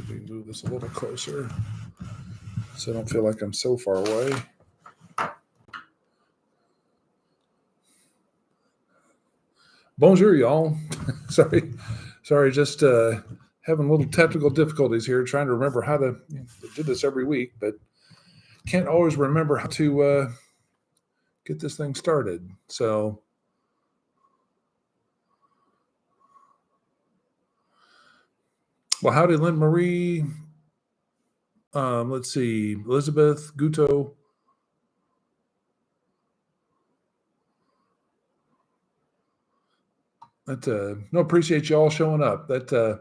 Let me move this a little closer so I don't feel like I'm so far away. Bonjour, y'all. Sorry, just having little technical difficulties here, trying to remember how to do this every week, but can't always remember how to get this thing started. So, well, howdy, Lynn Marie. Let's see, Elizabeth Guto. No, appreciate you all showing up. That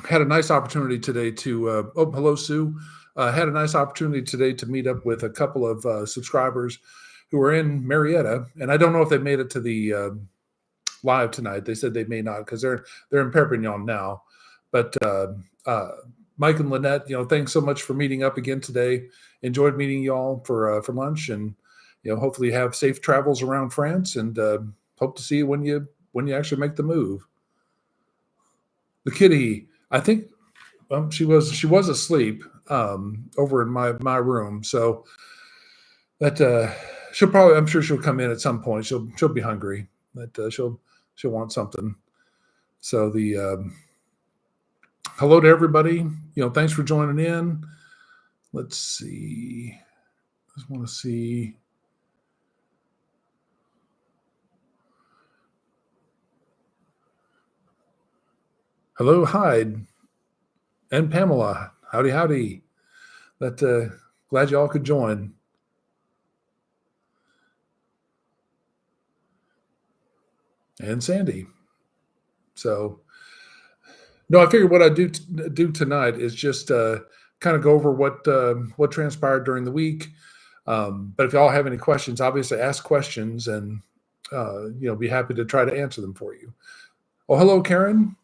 had a nice opportunity today to. Hello, Sue. Had a nice opportunity today to meet up with a couple of subscribers who are in Marietta, and I don't know if they made it to the live tonight. They said they may not because they're in Perpignan now. But Mike and Lynette, thanks so much for meeting up again today. Enjoyed meeting y'all for lunch, and hopefully you have safe travels around France, and hope to see you when you actually make the move. The kitty, I think, she was asleep over in my room, so that I'm sure she'll come in at some point. She'll be hungry. That she'll want something. So hello to everybody. Thanks for joining in. Let's see. Just want to see. Hello, Hyde and Pamela. Howdy. Glad you all could join. And Sandy. So, no, I figured what I'd do tonight is just kind of go over what transpired during the week. But if y'all have any questions, obviously ask questions, and be happy to try to answer them for you. Oh, hello, Karen.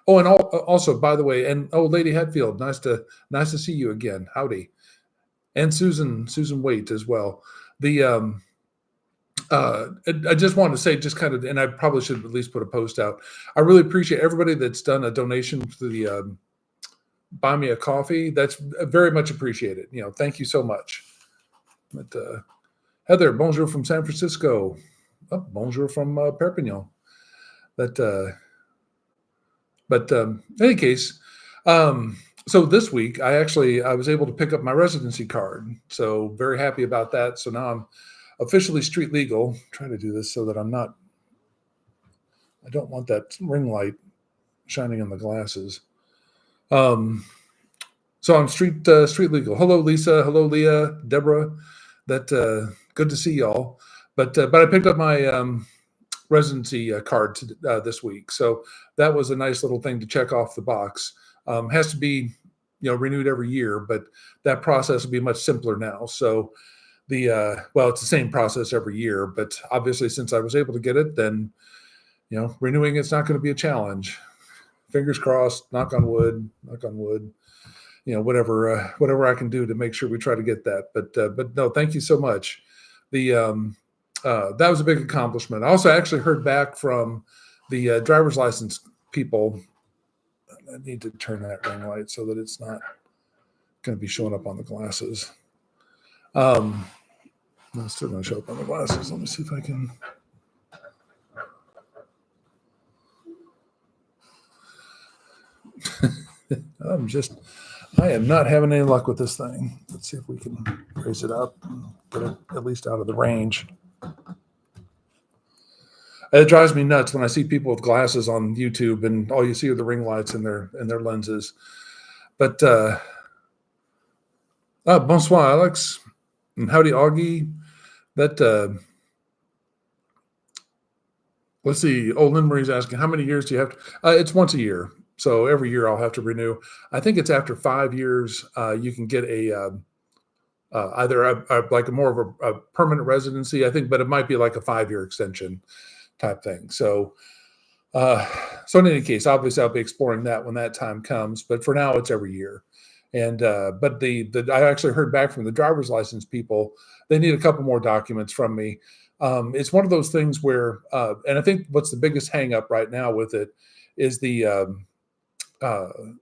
Oh, and also, by the way, and Lady Hatfield, nice to see you again. Howdy. And Susan Waite as well. I just wanted to say, just kind of, and I probably should at least put a post out. I really appreciate everybody that's done a donation to the Buy Me a Coffee. That's very much appreciated. Thank you so much. But Heather, bonjour from San Francisco. Oh, bonjour from Perpignan. But in any case, so this week I was able to pick up my residency card. So very happy about that. So now I'm officially street legal. I'm trying to do this so that I don't want that ring light shining on the glasses. So I'm street legal. Hello, Lisa. Hello, Leah, Deborah. Good to see y'all. But I picked up my residency card this week. So that was a nice little thing to check off the box. Has to be, renewed every year, but that process will be much simpler now. So it's the same process every year, but obviously since I was able to get it, then, renewing it's not going to be a challenge. Fingers crossed, knock on wood, whatever I can do to make sure we try to get that. But no, thank you so much. That was a big accomplishment. I also actually heard back from the driver's license people. I need to turn that ring light so that it's not going to be showing up on the glasses. It's still going to show up on the glasses. Let me see if I can. I am not having any luck with this thing. Let's see if we can raise it up and get it at least out of the range. It drives me nuts when I see people with glasses on YouTube and all you see are the ring lights in their lenses. But bonsoir, Alex, and howdy, Augie. Let's see. Oh, Lynn Marie's asking, how many years do you have to? It's once a year, so every year I'll have to renew. I think it's after 5 years you can get either like more of a permanent residency, I think, but it might be like a 5-year extension type thing. So in any case, obviously I'll be exploring that when that time comes, but for now it's every year. And but I actually heard back from the driver's license people. They need a couple more documents from me. It's one of those things where, and I think what's the biggest hang up right now with it is the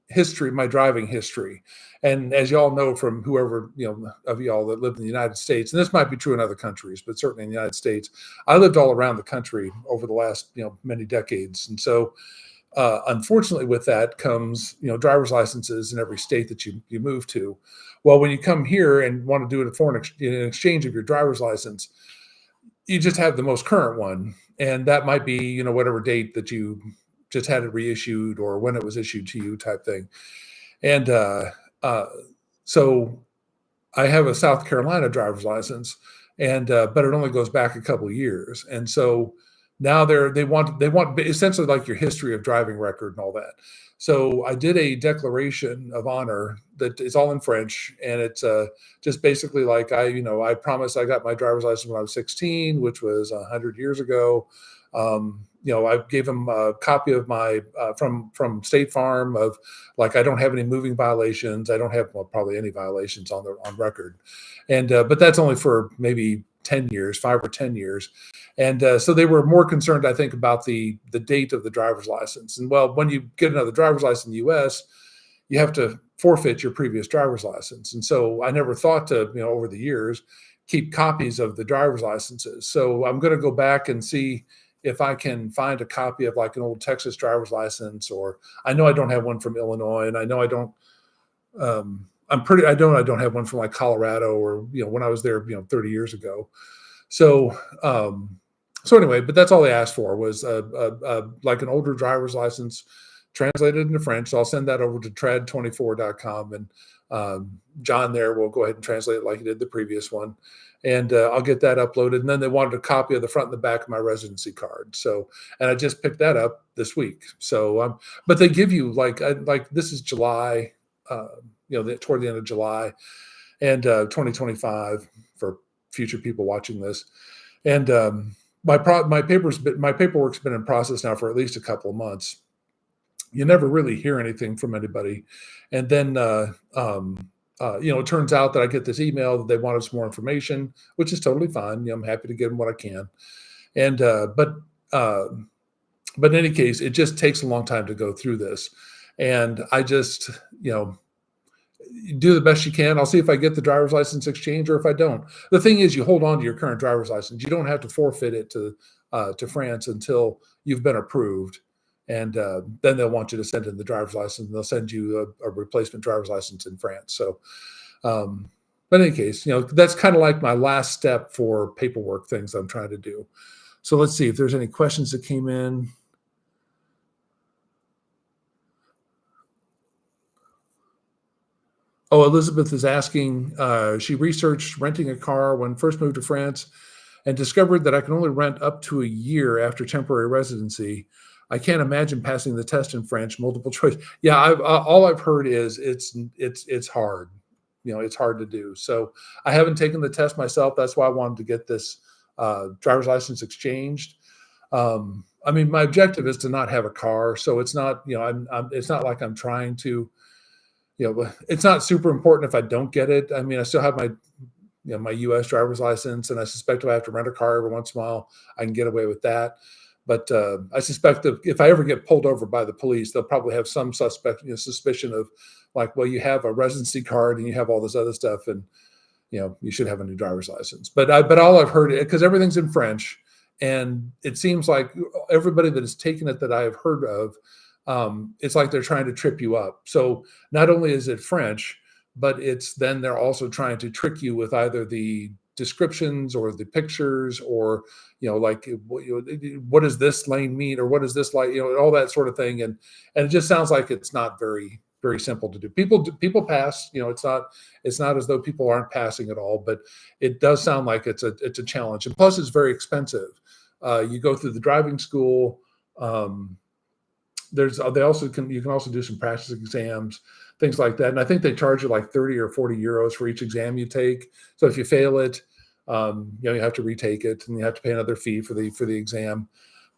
history, my driving history. And as you all know from whoever, of y'all that live in the United States, and this might be true in other countries, but certainly in the United States, I lived all around the country over the last, many decades. And so, unfortunately, with that comes, driver's licenses in every state that you move to. Well, when you come here and want to do it for an exchange of your driver's license, you just have the most current one. And that might be, whatever date that you just had it reissued or when it was issued to you type thing. And so I have a South Carolina driver's license, and but it only goes back a couple of years. And so now they want essentially like your history of driving record and all that. So I did a declaration of honor that is all in French, and it's just basically like I promised I got my driver's license when I was 16, which was 100 years ago. I gave him a copy of my from State Farm of like I don't have any moving violations. I don't have probably any violations on record, and but that's only for maybe 10 years, 5 or 10 years. And so they were more concerned, I think, about the date of the driver's license. And well, when you get another driver's license in the U.S., you have to forfeit your previous driver's license. And so I never thought to, over the years, keep copies of the driver's licenses. So I'm going to go back and see if I can find a copy of like an old Texas driver's license, or I know I don't have one from Illinois, and I know I don't. I don't have one from like Colorado or when I was there 30 years ago. So anyway, but that's all they asked for was like an older driver's license translated into French. So I'll send that over to trad24.com, and John there will go ahead and translate it like he did the previous one. And I'll get that uploaded. And then they wanted a copy of the front and the back of my residency card. So, and I just picked that up this week. So, but they give you like this is July, toward the end of July, and 2025 for future people watching this. And my paperwork's been in process now for at least a couple of months. You never really hear anything from anybody, and then it turns out that I get this email that they wanted some more information, which is totally fine. I'm happy to give them what I can, and but in any case, it just takes a long time to go through this, and I just do the best you can. I'll see if I get the driver's license exchange or if I don't. The thing is, you hold on to your current driver's license. You don't have to forfeit it to France until you've been approved. And then they'll want you to send in the driver's license, and they'll send you a replacement driver's license in France. So, but in any case, that's kind of like my last step for paperwork things I'm trying to do. So let's see if there's any questions that came in. Oh, Elizabeth is asking, she researched renting a car when first moved to France and discovered that I can only rent up to a year after temporary residency. I can't imagine passing the test in French, multiple choice. Yeah, all I've heard is it's hard. It's hard to do. So I haven't taken the test myself. That's why I wanted to get this driver's license exchanged. I mean, my objective is to not have a car, so it's not it's not like I'm trying to. It's not super important if I don't get it. I mean, I still have my my U.S. driver's license, and I suspect if I have to rent a car every once in a while, I can get away with that. But I suspect that if I ever get pulled over by the police, they'll probably have some suspicion of like, well, you have a residency card and you have all this other stuff, and you should have a new driver's license. But all I've heard, because everything's in French, and it seems like everybody that has taken it that I have heard of, it's like they're trying to trip you up. So not only is it French, but then they're also trying to trick you with either the descriptions or the pictures, or like what does this lane mean, or what is this like, all that sort of thing, and it just sounds like it's not very, very simple to do. People pass, it's not as though people aren't passing at all, but it does sound like it's a challenge, and plus it's very expensive. You go through the driving school. You can also do some practice exams, things like that. And I think they charge you like 30 or 40 euros for each exam you take. So if you fail it, you have to retake it, and you have to pay another fee for the exam.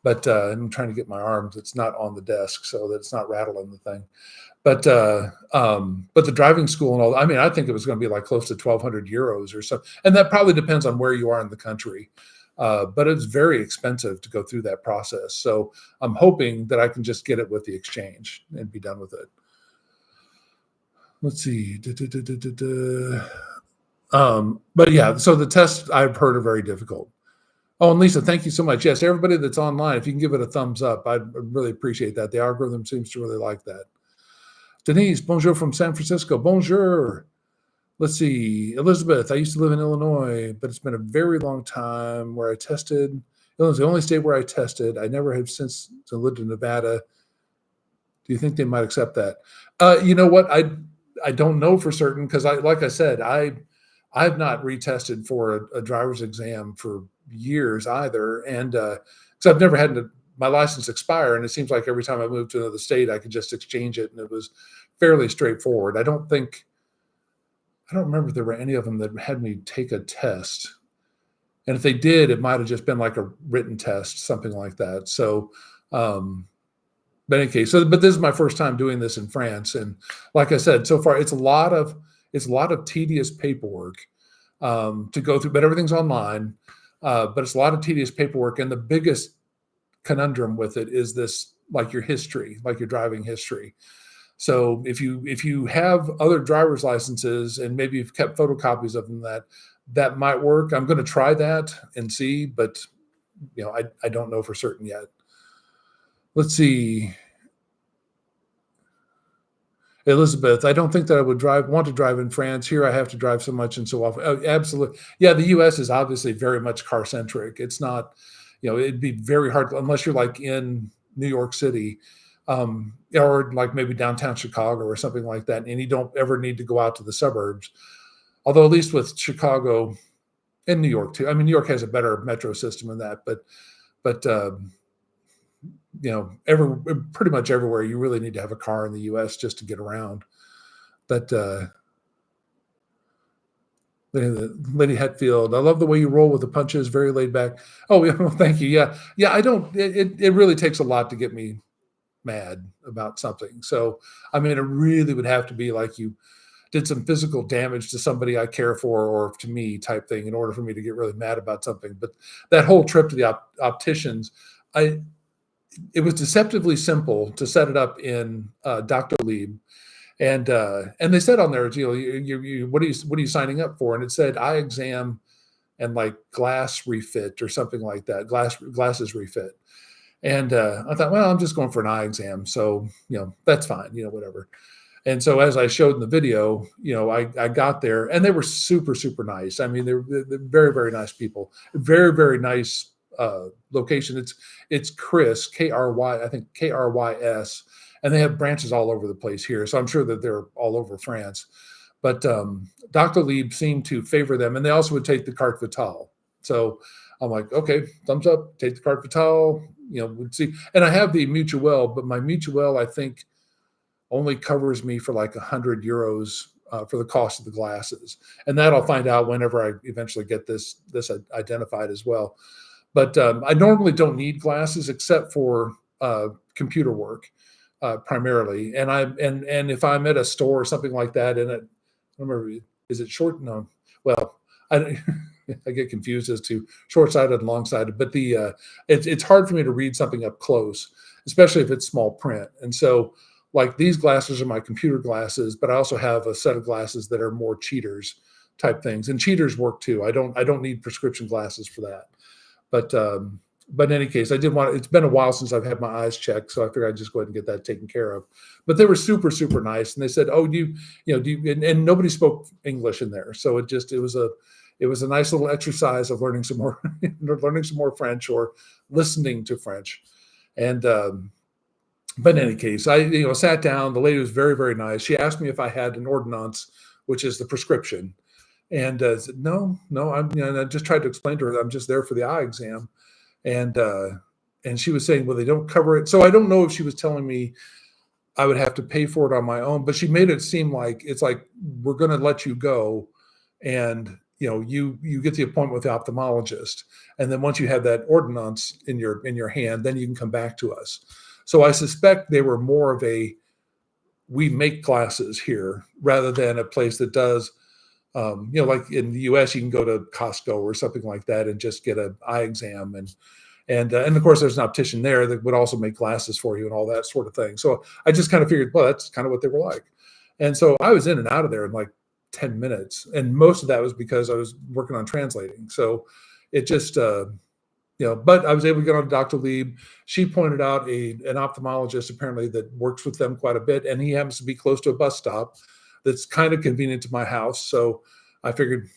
But I'm trying to get my arms. It's not on the desk so that it's not rattling the thing. But the driving school and all, I mean, I think it was going to be like close to 1,200 euros or so. And that probably depends on where you are in the country. but it's very expensive to go through that process. So I'm hoping that I can just get it with the exchange and be done with it. Let's see. But yeah, so the tests I've heard are very difficult. Oh, and Lisa, thank you so much. Yes, everybody that's online, if you can give it a thumbs up, I'd really appreciate that. The algorithm seems to really like that. Denise, bonjour from San Francisco. Bonjour. Let's see. Elizabeth, I used to live in Illinois, but it's been a very long time where I tested. Illinois is the only state where I tested. I never have since lived in Nevada. Do you think they might accept that? You know what? I don't know for certain because like I said, I've not retested for a driver's exam for years either, and because I've never had my license expire, and it seems like every time I move to another state, I could just exchange it, and it was fairly straightforward. I don't remember if there were any of them that had me take a test, and if they did, it might have just been like a written test, something like that. So, but in any case, but this is my first time doing this in France, and like I said, so far it's a lot of tedious paperwork to go through, but everything's online. But it's a lot of tedious paperwork, and the biggest conundrum with it is this, like your history, like your driving history. So if you have other driver's licenses and maybe you've kept photocopies of them, that might work. I'm going to try that and see, but I don't know for certain yet. Let's see. Elizabeth, I don't think that I would want to drive in France. Here I have to drive so much and so often. Oh, absolutely. Yeah, the US is obviously very much car centric. It's not, it'd be very hard unless you're like in New York City, or like maybe downtown Chicago or something like that. And you don't ever need to go out to the suburbs. Although at least with Chicago and New York too. I mean, New York has a better metro system than that, but pretty much everywhere you really need to have a car in the US just to get around. But Lady Hetfield, I love the way you roll with the punches, very laid back. Oh, yeah, well, thank you. Yeah. It really takes a lot to get me mad about something. So, I mean, it really would have to be like you did some physical damage to somebody I care for or to me type thing in order for me to get really mad about something. But that whole trip to the opticians, it was deceptively simple to set it up in Dr. Lieb, and they said on there, what are you signing up for? And it said eye exam and like glass refit or something like that, glasses refit. And I thought, well, I'm just going for an eye exam, so that's fine, whatever. And so as I showed in the video, I got there, and they were super, super nice. I mean, they're very, very nice people, very, very nice location. It's Chris, K-R-Y, I think K-R-Y-S, and they have branches all over the place here. So I'm sure that they're all over France. But Dr. Lieb seemed to favor them, and they also would take the carte vitale. So I'm like, okay, thumbs up, take the carte vitale, we'd see. And I have the mutuelle, but my mutuelle, I think, only covers me for like €100 for the cost of the glasses. And that I'll find out whenever I eventually get this identified as well. But I normally don't need glasses except for computer work primarily. And if I'm at a store or something like that, and I don't remember, is it short? No. Well, I get confused as to short-sighted and long-sighted. But it's hard for me to read something up close, especially if it's small print. And so, like, these glasses are my computer glasses, but I also have a set of glasses that are more cheaters type things. And cheaters work too. I don't need prescription glasses for that. But in any case, it's been a while since I've had my eyes checked, so I figured I'd just go ahead and get that taken care of. But they were super, super nice, and they said, "Oh, and nobody spoke English in there, so it was a nice little exercise of learning some more French or listening to French." And but in any case, I sat down. The lady was very, very nice. She asked me if I had an ordonnance, which is the prescription. And said, no, and I just tried to explain to her that I'm just there for the eye exam. And she was saying, well, they don't cover it. So I don't know if she was telling me I would have to pay for it on my own, but she made it seem like it's like, we're going to let you go. And, you get the appointment with the ophthalmologist. And then once you have that ordonnance in your hand, then you can come back to us. So I suspect they were more of we make glasses here rather than a place that does Like in the US, you can go to Costco or something like that and just get an eye exam. And of course, there's an optician there that would also make glasses for you and all that sort of thing. So I just kind of figured, well, that's kind of what they were like. And so I was in and out of there in like 10 minutes. And most of that was because I was working on translating. So it just, but I was able to get on Dr. Lieb. She pointed out an ophthalmologist apparently that works with them quite a bit. And he happens to be close to a bus stop that's kind of convenient to my house. So I figured,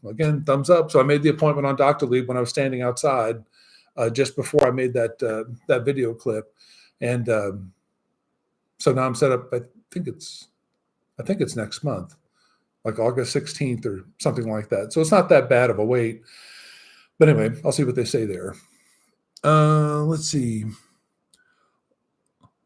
again, thumbs up. So I made the appointment on Dr. Lieb when I was standing outside just before I made that video clip. And so now I'm set up. I think it's next month, like August 16th or something like that. So it's not that bad of a wait. But anyway, I'll see what they say there. Let's see.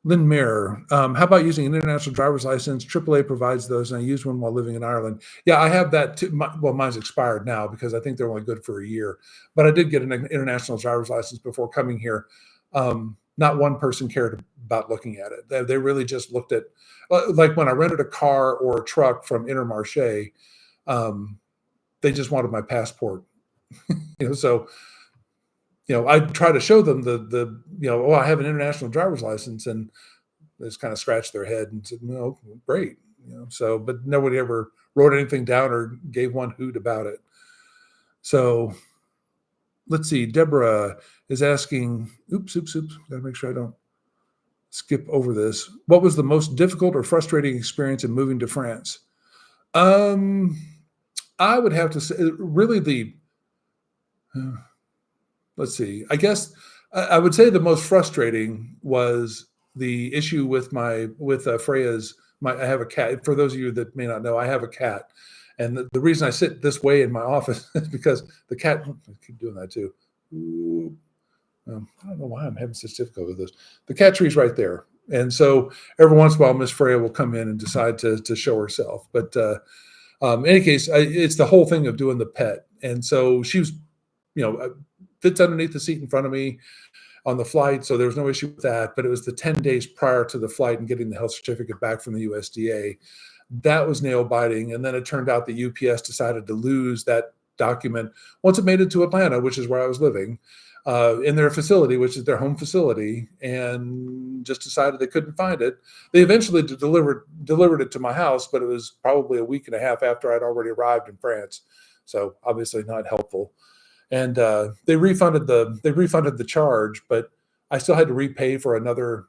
Lynn Mayer, how about using an international driver's license? AAA provides those, and I used one while living in Ireland. Yeah, I have that too. Mine's expired now because I think they're only good for a year. But I did get an international driver's license before coming here. Not one person cared about looking at it. They really just looked at, like when I rented a car or a truck from Intermarché, they just wanted my passport. So I try to show them I have an international driver's license, and they just kind of scratched their head and said, no, great. But nobody ever wrote anything down or gave one hoot about it. So let's see. Deborah is asking, oops. Gotta make sure I don't skip over this. What was the most difficult or frustrating experience in moving to France? I would have to say really let's see. I guess I would say the most frustrating was the issue with Freya's. I have a cat. For those of you that may not know, I have a cat, and the reason I sit this way in my office is because the cat. I keep doing that too. I don't know why I'm having such difficulty with this. The cat tree's right there, and so every once in a while, Miss Freya will come in and decide to show herself. But in any case, it's the whole thing of doing the pet, and so she was, fits underneath the seat in front of me on the flight, so there was no issue with that. But it was the 10 days prior to the flight and getting the health certificate back from the USDA. That was nail biting. And then it turned out the UPS decided to lose that document once it made it to Atlanta, which is where I was living, in their facility, which is their home facility, and just decided they couldn't find it. They eventually delivered it to my house, but it was probably a week and a half after I'd already arrived in France. So obviously not helpful. And they refunded the charge, but I still had to repay for another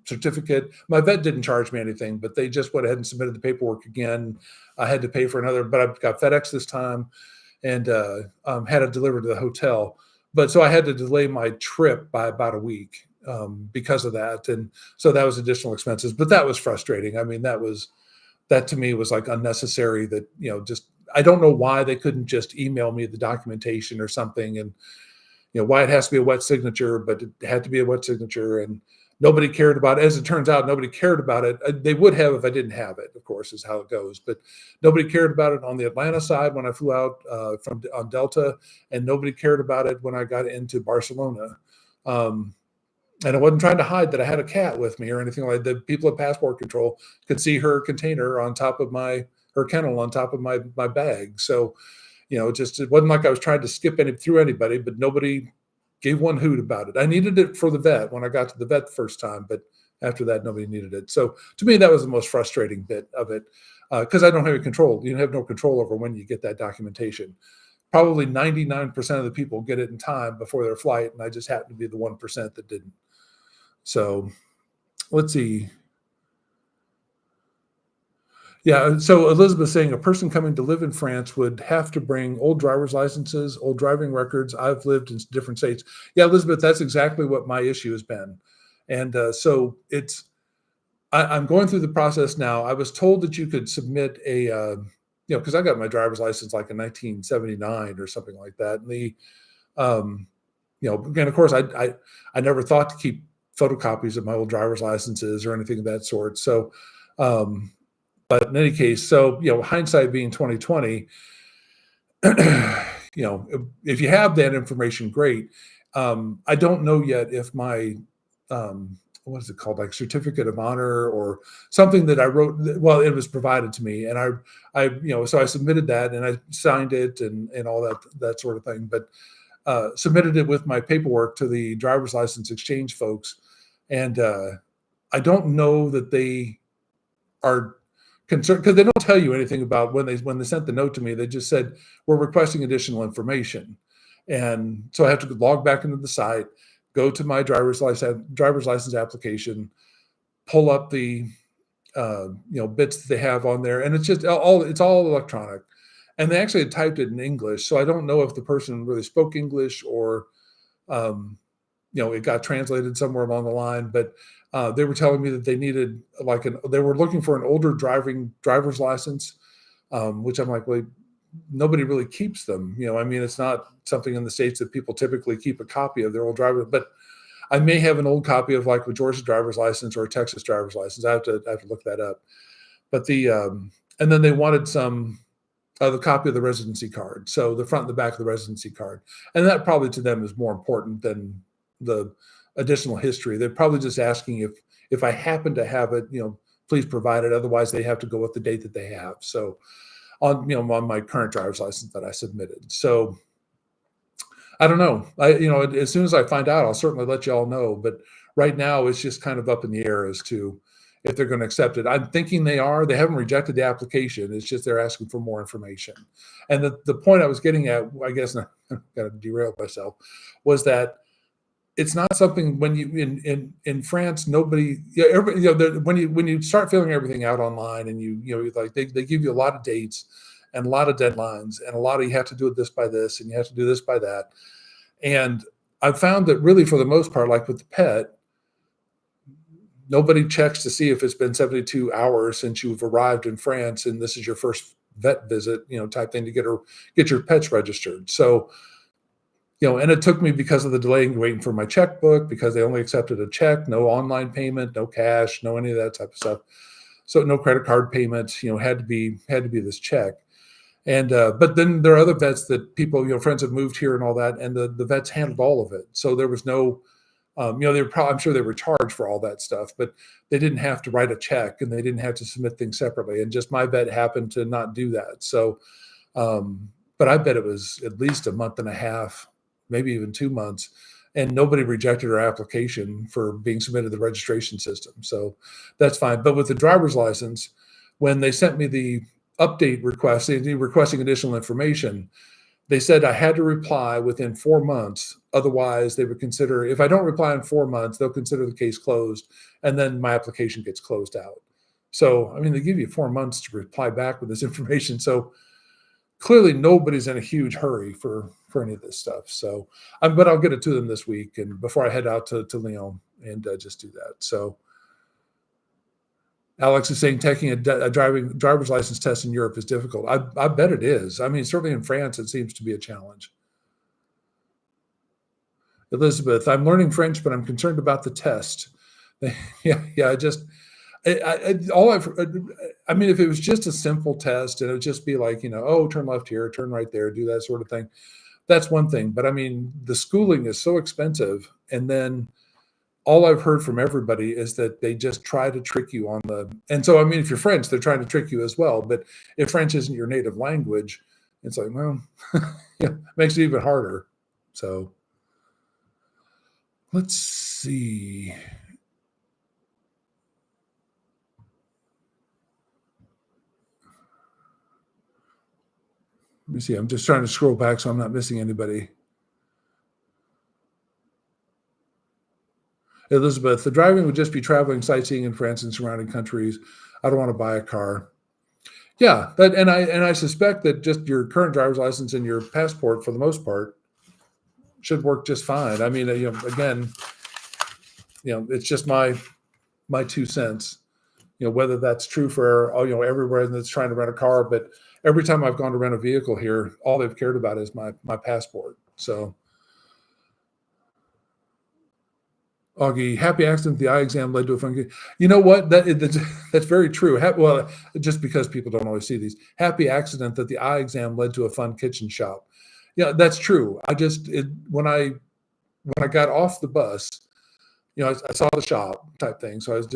certificate. My vet didn't charge me anything, but they just went ahead and submitted the paperwork again. I had to pay for another, but I got FedEx this time, and had it delivered to the hotel. But so I had to delay my trip by about a week because of that, and so that was additional expenses. But that was frustrating. I mean, that to me was like unnecessary. That just. I don't know why they couldn't just email me the documentation or something, and why it has to be a wet signature, but it had to be a wet signature, and nobody cared about it. As it turns out, nobody cared about it. They would have if I didn't have it, of course, is how it goes. But nobody cared about it on the Atlanta side when I flew out on Delta, and nobody cared about it when I got into Barcelona. And I wasn't trying to hide that I had a cat with me or anything like that. People at Passport Control could see her container on top of her kennel on top of my bag. So, it wasn't like I was trying to skip through anybody, but nobody gave one hoot about it. I needed it for the vet when I got to the vet the first time, but after that, nobody needed it. So to me, that was the most frustrating bit of it, because I don't have any control. You have no control over when you get that documentation. Probably 99% of the people get it in time before their flight, and I just happened to be the 1% that didn't. So let's see. Yeah, so Elizabeth's saying a person coming to live in France would have to bring old driver's licenses, old driving records. I've lived in different states. Yeah, Elizabeth, that's exactly what my issue has been. And so I'm going through the process now. I was told that you could submit because I got my driver's license like in 1979 or something like that. And again, of course, I never thought to keep photocopies of my old driver's licenses or anything of that sort. So, but in any case, so, hindsight being 2020, if you have that information, great. I don't know yet if my what is it called? Like certificate of honor or something that I wrote. Well, it was provided to me, and so I submitted that and I signed it and all that sort of thing. But submitted it with my paperwork to the driver's license exchange folks, and I don't know that they are concerned because they don't tell you anything about when they sent the note to me. They just said we're requesting additional information, and so I have to log back into the site, go to my driver's license application, pull up the bits that they have on there, and it's all electronic. And they actually had typed it in English, so I don't know if the person really spoke English or it got translated somewhere along the line. But they were telling me that they needed they were looking for an older driver's license, which I'm like, well, nobody really keeps them. It's not something in the States that people typically keep a copy of their old driver. But I may have an old copy of like a Georgia driver's license or a Texas driver's license. I have to look that up. But and then they wanted the copy of the residency card. So the front and the back of the residency card. And that probably to them is more important than the additional history. They're probably just asking if I happen to have it, please provide it. Otherwise they have to go with the date that they have. So on my current driver's license that I submitted. So I don't know. As soon as I find out, I'll certainly let you all know. But right now it's just kind of up in the air as to if they're going to accept it. I'm thinking they are. They haven't rejected the application. It's just they're asking for more information. And the point I was getting at, I guess, I got to derail myself, was that it's not something when you in France, nobody, when you start filling everything out online and they give you a lot of dates and a lot of deadlines and a lot of you have to do this by this and you have to do this by that. And I've found that really for the most part, like with the pet, nobody checks to see if it's been 72 hours since you've arrived in France and this is your first vet visit, type thing to get your pets registered. So, and it took me because of the delay in waiting for my checkbook, because they only accepted a check, no online payment, no cash, no any of that type of stuff. So no credit card payments, had to be this check. And but then there are other vets that people, friends have moved here and all that, and the vets handled all of it. So there was no I'm sure they were charged for all that stuff, but they didn't have to write a check and they didn't have to submit things separately. And just my vet happened to not do that. So, but I bet it was at least a month and a half, maybe even 2 months, and nobody rejected our application for being submitted to the registration system. So that's fine. But with the driver's license, when they sent me the update request, requesting additional information, they said I had to reply within 4 months. Otherwise, they would consider, if I don't reply in 4 months, they'll consider the case closed, and then my application gets closed out. So, they give you 4 months to reply back with this information. So clearly nobody's in a huge hurry for any of this stuff. So, but I'll get it to them this week and before I head out to Lyon and just do that. So Alex is saying taking a driver's license test in Europe is difficult. I bet it is. Certainly in France, it seems to be a challenge. Elizabeth, I'm learning French, but I'm concerned about the test. Yeah. If it was just a simple test and it would just be like, turn left here, turn right there, do that sort of thing. That's one thing. But the schooling is so expensive. And then all I've heard from everybody is that they just try to trick you and so, if you're French, they're trying to trick you as well. But if French isn't your native language, it's like, well, it makes it even harder. So let's see. Let me see. I'm just trying to scroll back so I'm not missing anybody. Elizabeth, the driving would just be traveling, sightseeing in France and surrounding countries. I don't want to buy a car. Yeah, and I suspect that just your current driver's license and your passport, for the most part, should work just fine. Again, it's just my 2 cents. Whether that's true for everywhere that's trying to rent a car, but every time I've gone to rent a vehicle here, all they've cared about is my passport. So. Augie, happy accident. The eye exam led to a fun. You know what? That's very true. Well, just because people don't always see these. Happy accident that the eye exam led to a fun kitchen shop. Yeah, that's true. When I got off the bus, I saw the shop type thing. So I was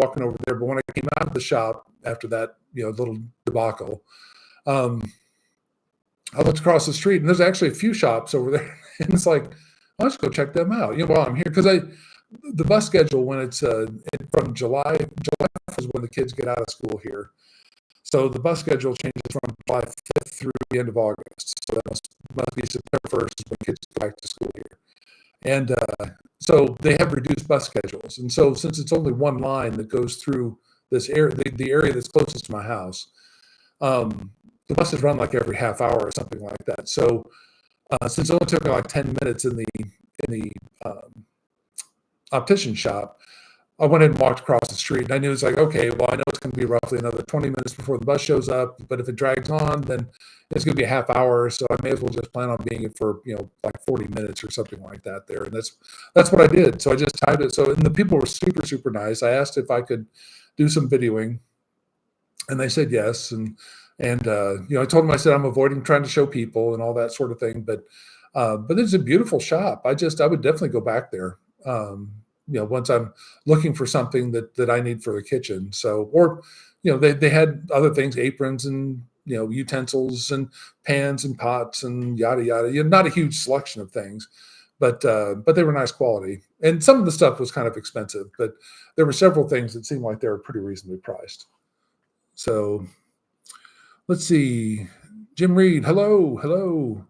walking over there. But when I came out of the shop after that, little debacle, I looked across the street and there's actually a few shops over there. And it's like, I'll just go check them out, while I'm here. Because the bus schedule when it's from July is when the kids get out of school here. So the bus schedule changes from July 5th through the end of August. So that must be September 1st is when kids go back to school here. And so they have reduced bus schedules. And so since it's only one line that goes through this area, the area that's closest to my house, the buses run like every half hour or something like that. So since it only took me like 10 minutes in the optician shop, I went and walked across the street, and I knew it's like, okay, well, I know it's going to be roughly another 20 minutes before the bus shows up, but if it drags on, then it's going to be a half hour, so I may as well just plan on being it for, like 40 minutes or something like that there, and that's what I did. So I just timed it. So, and the people were super, super nice. I asked if I could do some videoing, and they said yes, and I told them, I said, I'm avoiding trying to show people and all that sort of thing, but it's a beautiful shop. I would definitely go back there. Once I'm looking for something that I need for the kitchen. So, or, they had other things, aprons and, utensils and pans and pots and yada, yada, not a huge selection of things, but they were nice quality. And some of the stuff was kind of expensive, but there were several things that seemed like they were pretty reasonably priced. So let's see. Jim Reed. Hello.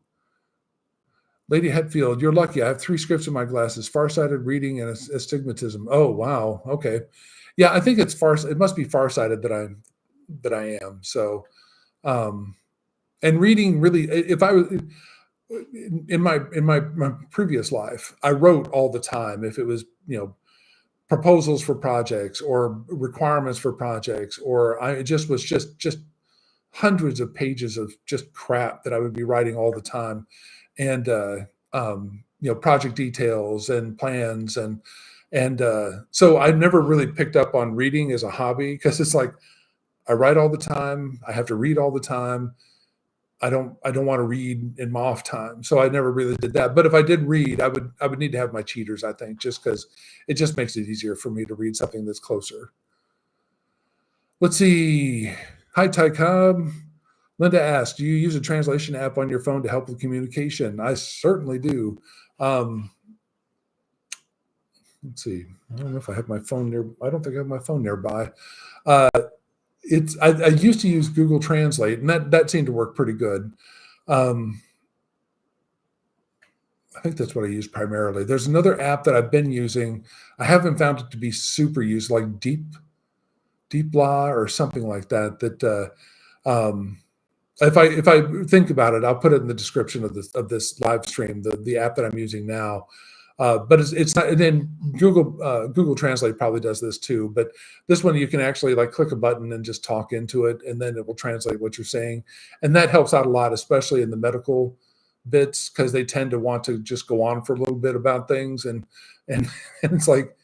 Lady Hetfield, you're lucky. I have 3 scripts in my glasses: farsighted, reading, and astigmatism. Oh, wow. Okay. Yeah, I think it must be farsighted that I am. So, and reading really, if I was in my previous life, I wrote all the time. If it was, proposals for projects or requirements for projects, or it just was just hundreds of pages of just crap that I would be writing all the time. And project details and plans and so I never really picked up on reading as a hobby, because it's like I write all the time, I have to read all the time. I don't want to read in my off time, so I never really did that. But if I did read, I would need to have my cheaters, I think, just because it just makes it easier for me to read something that's closer. Let's see. Hi, Ty Cobb. Linda asked, do you use a translation app on your phone to help with communication? I certainly do. Let's see. I don't know if I have my phone near. I don't think I have my phone nearby. I used to use Google Translate, and that seemed to work pretty good. I think that's what I use primarily. There's another app that I've been using. I haven't found it to be super used, like DeepL or something like that. If I think about it, I'll put it in the description of this live stream, the app that I'm using now. But it's not. And then Google Translate probably does this too. But this one, you can actually like click a button and just talk into it, and then it will translate what you're saying, and that helps out a lot, especially in the medical bits, because they tend to want to just go on for a little bit about things, and it's like,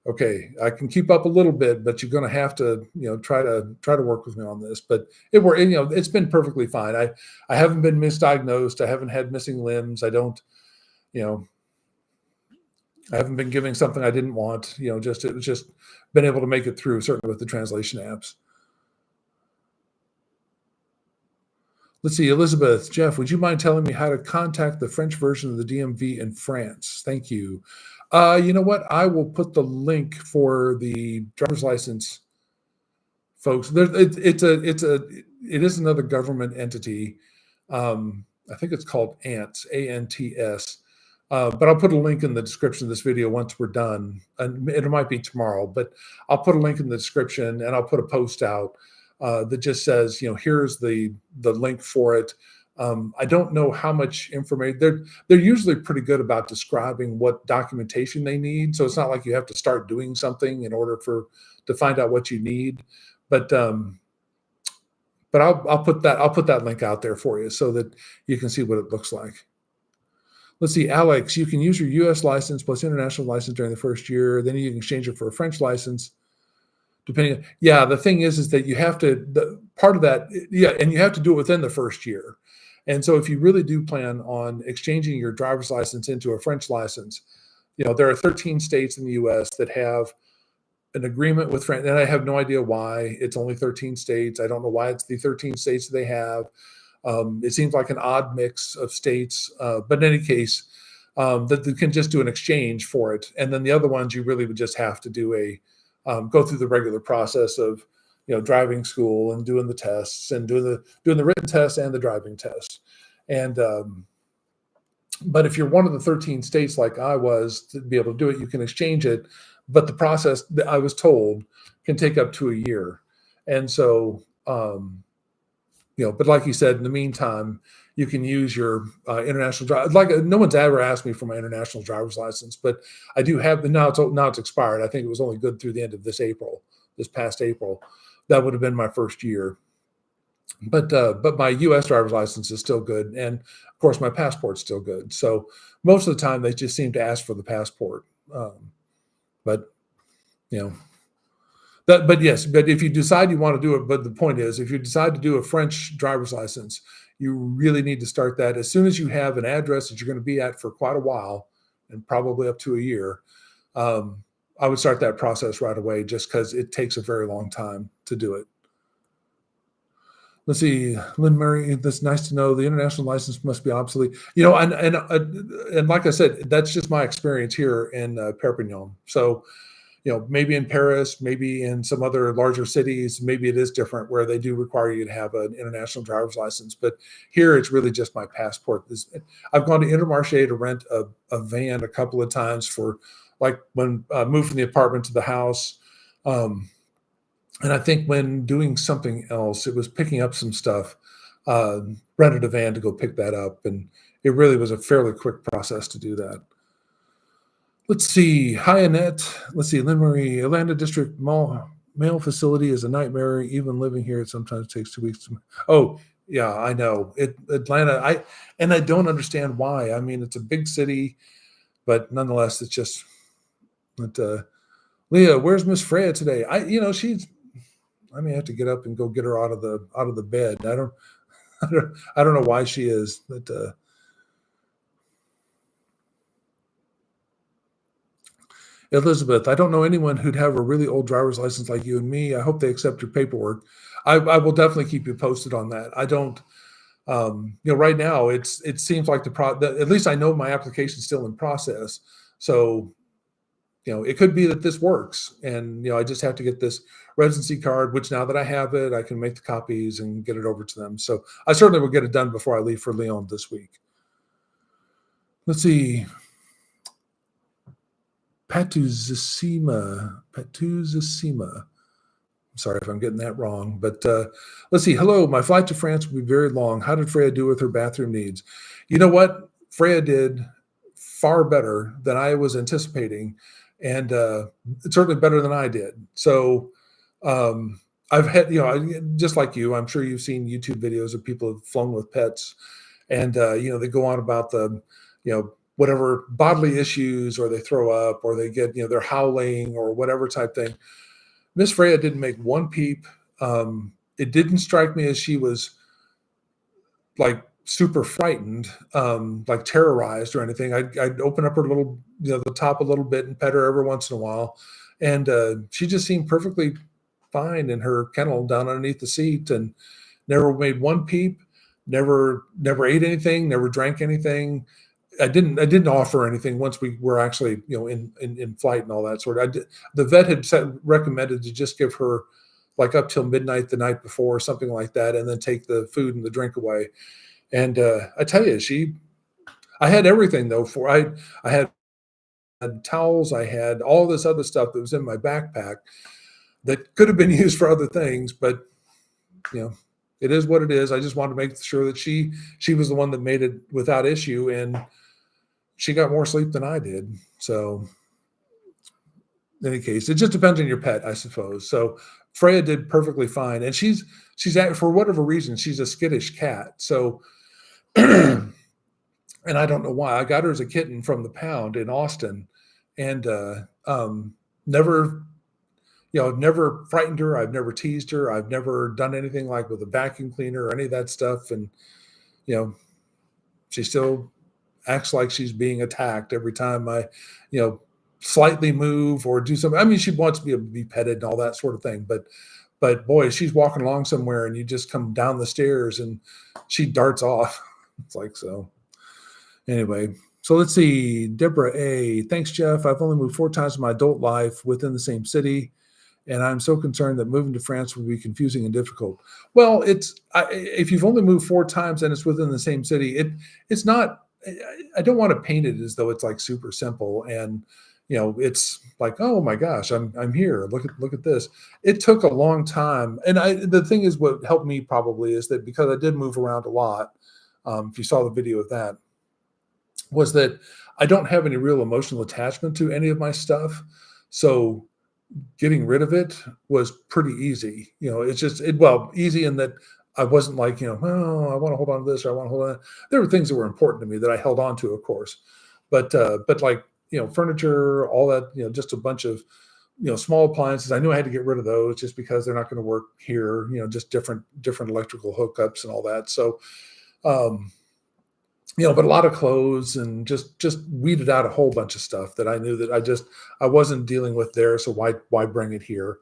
okay, I can keep up a little bit, but you're going to have to, try to work with me on this. But it's been perfectly fine. I haven't been misdiagnosed. I haven't had missing limbs. I don't, I haven't been giving something I didn't want. Just been able to make it through, certainly with the translation apps. Let's see, Elizabeth, Jeff, would you mind telling me how to contact the French version of the DMV in France? Thank you. You know what? I will put the link for the driver's license, folks. It is another government entity. I think it's called ANTS, ANTS. But I'll put a link in the description of this video once we're done. And it might be tomorrow, but I'll put a link in the description, and I'll put a post out that just says, here's the link for it. I don't know how much information. They're usually pretty good about describing what documentation they need. So it's not like you have to start doing something in order to find out what you need. But I'll put that link out there for you so that you can see what it looks like. Let's see, Alex, you can use your U.S. license plus international license during the first year. Then you can exchange it for a French license. Depending, the thing is that you have to, part of that, and you have to do it within the first year. And so if you really do plan on exchanging your driver's license into a French license, there are 13 states in the U.S. that have an agreement with France, and I have no idea why it's only 13 states. I don't know why it's the 13 states that they have. It seems like an odd mix of states, but in any case, that they can just do an exchange for it. And then the other ones, you really would just have to do go through the regular process of, driving school and doing the tests and doing the written test and the driving test. And, but if you're one of the 13 states like I was to be able to do it, you can exchange it. But the process that I was told can take up to a year. And so, but like you said, in the meantime, you can use your international driver. Like no one's ever asked me for my international driver's license, but I do have now it's expired. I think it was only good through the end of this past April. That would have been my first year. But my U.S. driver's license is still good, and of course my passport's still good. So most of the time they just seem to ask for the passport. But if you decide you want to do it, but the point is, if you decide to do a French driver's license, you really need to start that as soon as you have an address that you're going to be at for quite a while, and probably up to a year. I would start that process right away, just because it takes a very long time to do it. Let's see, Lynn Murray, that's nice to know. The international license must be obsolete. And like I said, that's just my experience here in Perpignan. So, maybe in Paris, maybe in some other larger cities, maybe it is different where they do require you to have an international driver's license. But here it's really just my passport. I've gone to Intermarché to rent a van a couple of times for, like, when I moved from the apartment to the house. And I think when doing something else, it was picking up some stuff, rented a van to go pick that up. And it really was a fairly quick process to do that. Let's see. Hi, Annette. Let's see. Lynn Marie, Atlanta District mail facility is a nightmare. Even living here, it sometimes takes 2 weeks. Oh, yeah, I know. Atlanta, I don't understand why. I mean, it's a big city, but nonetheless, it's just. But Leah, where's Miss Freya today? I may have to get up and go get her out of the bed. I don't know why she is, but Elizabeth, I don't know anyone who'd have a really old driver's license like you and me. I hope they accept your paperwork. I will definitely keep you posted on that. I don't, right now it seems like at least I know my application's still in process. So, it could be that this works, and I just have to get this residency card, which now that I have it, I can make the copies and get it over to them. So I certainly will get it done before I leave for Lyon this week. Let's see. Patuzasima. I'm sorry if I'm getting that wrong, but let's see. Hello, my flight to France will be very long. How did Freya do with her bathroom needs? You know what? Freya did far better than I was anticipating, and certainly better than I did. So I've had, just like you, I'm sure you've seen YouTube videos of people who've flown with pets, and they go on about the, whatever bodily issues, or they throw up, or they get, they're howling or whatever type thing. Miss Freya didn't make one peep. It didn't strike me as she was like super frightened, like terrorized or anything. I'd open up her little, the top a little bit and pet her every once in a while. And she just seemed perfectly fine in her kennel down underneath the seat, and never made one peep, never ate anything, never drank anything. I didn't offer anything once we were actually, in flight and all that sort. The vet had recommended to just give her like up till midnight the night before or something like that, and then take the food and the drink away. And I tell you, I had everything though. I had towels, I had all this other stuff that was in my backpack that could have been used for other things, but it is what it is. I just wanted to make sure that she was the one that made it without issue, and she got more sleep than I did. So in any case, it just depends on your pet, I suppose. So Freya did perfectly fine, and she's for whatever reason, she's a skittish cat. So, and I don't know why. I got her as a kitten from the pound in Austin, and never frightened her. I've never teased her. I've never done anything like with a vacuum cleaner or any of that stuff. And, she's still acts like she's being attacked every time I, slightly move or do something. I mean, she wants to be able to be petted and all that sort of thing, but boy, she's walking along somewhere and you just come down the stairs and she darts off. It's like, so anyway, so let's see. Deborah A. Thanks, Jeff. I've only moved 4 times in my adult life within the same city, and I'm so concerned that moving to France will be confusing and difficult. Well, if you've only moved 4 times and it's within the same city, it's not. I don't want to paint it as though it's like super simple and it's like, oh my gosh, I'm here. Look at this. It took a long time, and the thing is, what helped me probably is that because I did move around a lot. If you saw the video of that, was that I don't have any real emotional attachment to any of my stuff. So getting rid of it was pretty easy. It's just, easy in that I wasn't like, well, I want to hold on to this or I want to hold on. There were things that were important to me that I held on to, of course. But like, furniture, all that, just a bunch of, small appliances. I knew I had to get rid of those just because they're not going to work here, just different electrical hookups and all that. So, but a lot of clothes and just weeded out a whole bunch of stuff that I knew that I wasn't dealing with there. So why bring it here?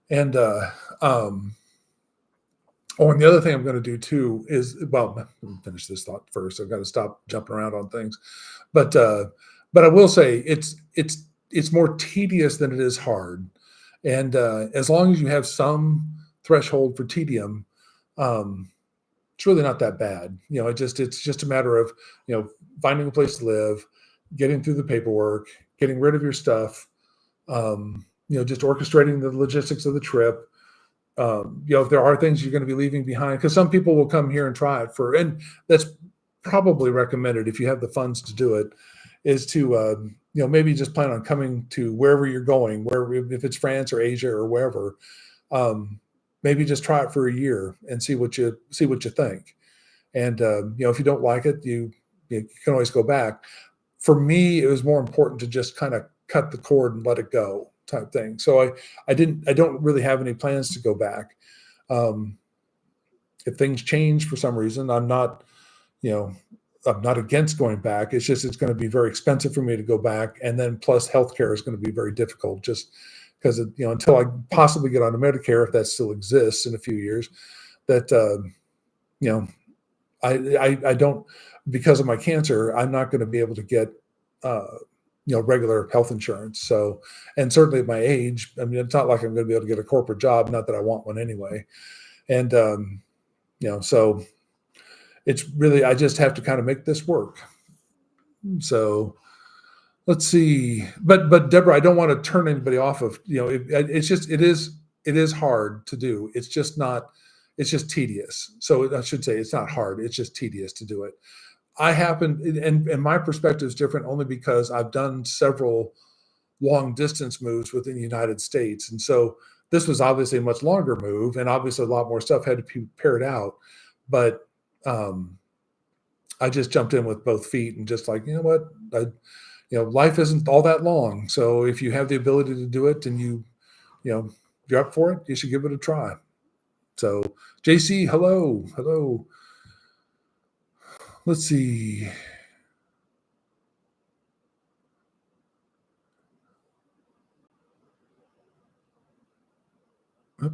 And, and the other thing I'm going to do too is, let me finish this thought first. I've got to stop jumping around on things, but I will say it's more tedious than it is hard. And, as long as you have some threshold for tedium, it's really not that bad. It's just a matter of, finding a place to live, getting through the paperwork, getting rid of your stuff, just orchestrating the logistics of the trip. If there are things you're going to be leaving behind, because some people will come here and try it and that's probably recommended if you have the funds to do it, is to, maybe just plan on coming to wherever you're going, if it's France or Asia or wherever, maybe just try it for a year and see what you think. And, if you don't like it, you can always go back. For me, it was more important to just kind of cut the cord and let it go type thing. So I don't really have any plans to go back. If things change for some reason, I'm not against going back. It's just, it's going to be very expensive for me to go back. And then plus healthcare is going to be very difficult just because, until I possibly get onto Medicare, if that still exists in a few years, that, I don't, because of my cancer, I'm not going to be able to get, regular health insurance. So, and certainly at my age, I mean, it's not like I'm going to be able to get a corporate job, not that I want one anyway. And, so it's really, I just have to kind of make this work. So let's see, but Deborah, I don't want to turn anybody off of, it's just, it is hard to do. It's just not, it's just tedious. So I should say it's not hard. It's just tedious to do it. I happen, and my perspective is different only because I've done several long distance moves within the United States. And so this was obviously a much longer move and obviously a lot more stuff had to be paired out. But I just jumped in with both feet and just like, what, life isn't all that long. So if you have the ability to do it and you're up for it, you should give it a try. So JC, hello. Let's see. Up.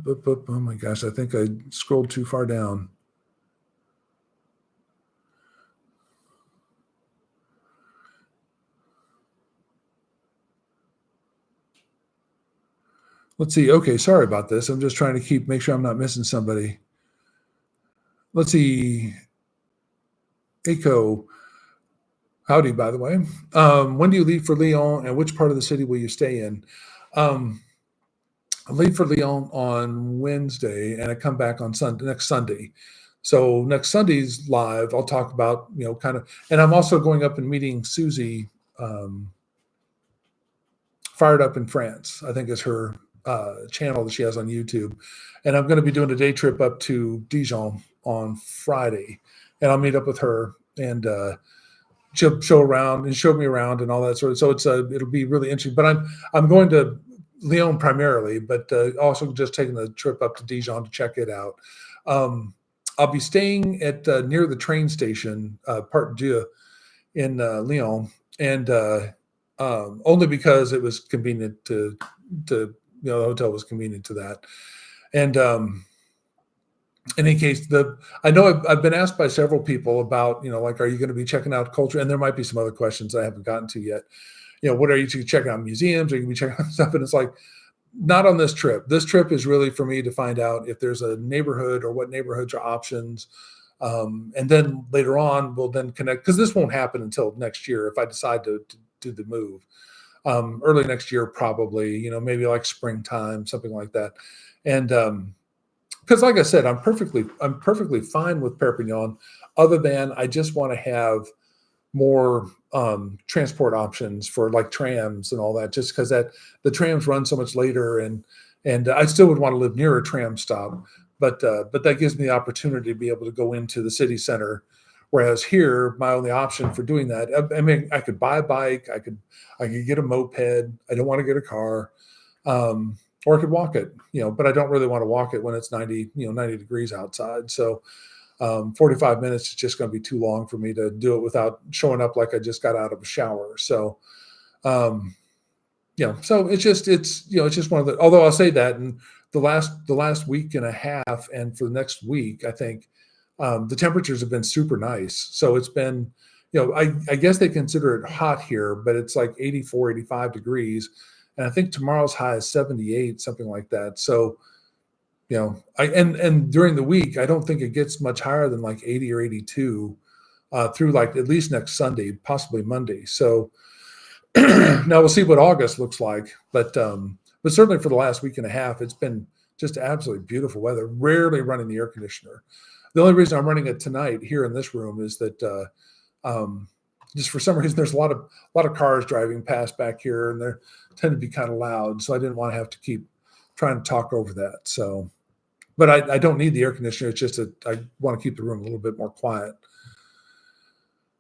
Oh my gosh, I think I scrolled too far down. Let's see. Okay, sorry about this. I'm just trying to make sure I'm not missing somebody. Let's see. Aiko. Howdy, by the way. When do you leave for Lyon and which part of the city will you stay in? I leave for Lyon on Wednesday and I come back on next Sunday. So next Sunday's live, I'll talk about, kind of, and I'm also going up and meeting Susie, Fired Up in France, I think is her channel that she has on YouTube. And I'm going to be doing a day trip up to Dijon on Friday and I'll meet up with her and she'll show me around and all that sort of, so it'll be really interesting, but I'm going to Lyon primarily, but also just taking the trip up to Dijon to check it out. I'll be staying at near the train station, Perpignan, in Lyon, and only because it was convenient to the hotel was convenient to that. And in any case, I know I've been asked by several people about, like, are you going to be checking out culture? And there might be some other questions I haven't gotten to yet. What are you checking out? Museums? Are you going to be checking out stuff? And it's like, not on this trip. This trip is really for me to find out if there's a neighborhood or what neighborhoods are options. And then later on, we'll then connect, because this won't happen until next year if I decide to do the move. Early next year, probably, maybe like springtime, something like that. And because like I said, I'm perfectly fine with Perpignan, other than I just want to have more transport options for like trams and all that, just because the trams run so much later, and I still would want to live near a tram stop, but that gives me the opportunity to be able to go into the city center. Whereas here, my only option for doing that, I mean, I could buy a bike, I could get a moped. I don't want to get a car, or I could walk it, but I don't really want to walk it when it's 90 degrees outside. So 45 minutes is just going to be too long for me to do it without showing up like I just got out of a shower. So, so it's just one of the, although I'll say that in the last week and a half, and for the next week, I think, the temperatures have been super nice. So it's been, I guess they consider it hot here, but it's like 84, 85 degrees. And I think tomorrow's high is 78, something like that. So, and during the week, I don't think it gets much higher than like 80 or 82 through like at least next Sunday, possibly Monday. So now we'll see what August looks like. But certainly for the last week and a half, it's been just absolutely beautiful weather, rarely running the air conditioner. The only reason I'm running it tonight here in this room is that just for some reason, there's a lot of cars driving past back here, and they tend to be kind of loud. So I didn't want to have to keep trying to talk over that. So, but I don't need the air conditioner. It's just that I want to keep the room a little bit more quiet.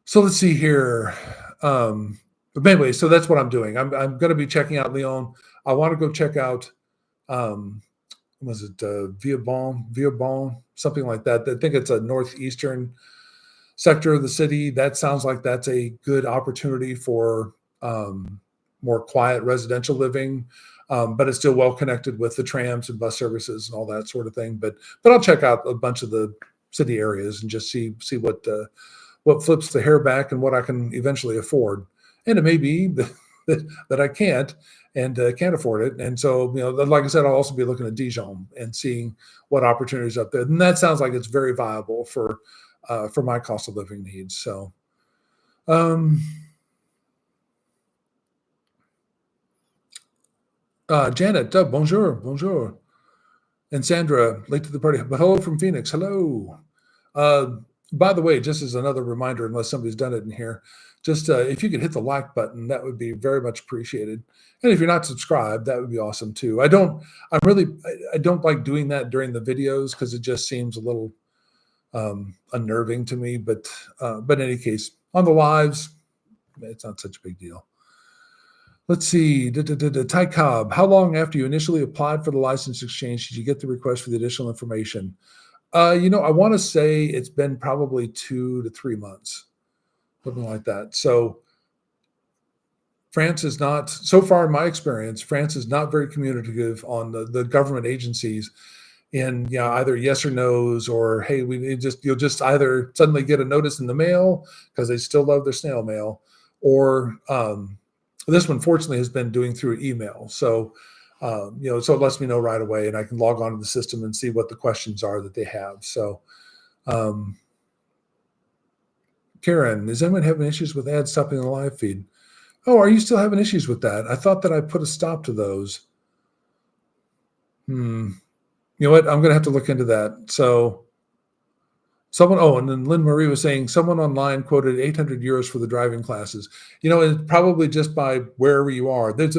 So let's see here. But anyway, so that's what I'm doing. I'm going to be checking out Lyon. I want to go check out, was it Villebon, something like that. I think it's a northeastern sector of the city. That sounds like that's a good opportunity for more quiet residential living, but it's still well connected with the trams and bus services and all that sort of thing. But I'll check out a bunch of the city areas and just see what flips the hair back and what I can eventually afford. And it may be that I can't afford it. And so, like I said, I'll also be looking at Dijon and seeing what opportunities up there. And that sounds like it's very viable for my cost of living needs. So, Janet, bonjour. And Sandra, late to the party, but hello from Phoenix. Hello. By the way, just as another reminder, unless somebody's done it in here, just if you could hit the like button, that would be very much appreciated. And if you're not subscribed, that would be awesome too. I don't like doing that during the videos because it just seems a little unnerving to me. But in any case, on the lives, it's not such a big deal. Let's see. Ty Cobb, how long after you initially applied for the license exchange did you get the request for the additional information? I want to say it's been probably 2 to 3 months, something like that. So France is not, so far in my experience, France is not very communicative on the government agencies in either yes or no's, or hey, you'll just either suddenly get a notice in the mail because they still love their snail mail, or this one fortunately has been doing through email. So so it lets me know right away, and I can log on to the system and see what the questions are that they have. So, Karen, is anyone having issues with ads stopping the live feed? Oh, are you still having issues with that? I thought that I put a stop to those. You know what? I'm going to have to look into that. So and then Lynn Marie was saying someone online quoted 800 euros for the driving classes. And probably just by wherever you are, there's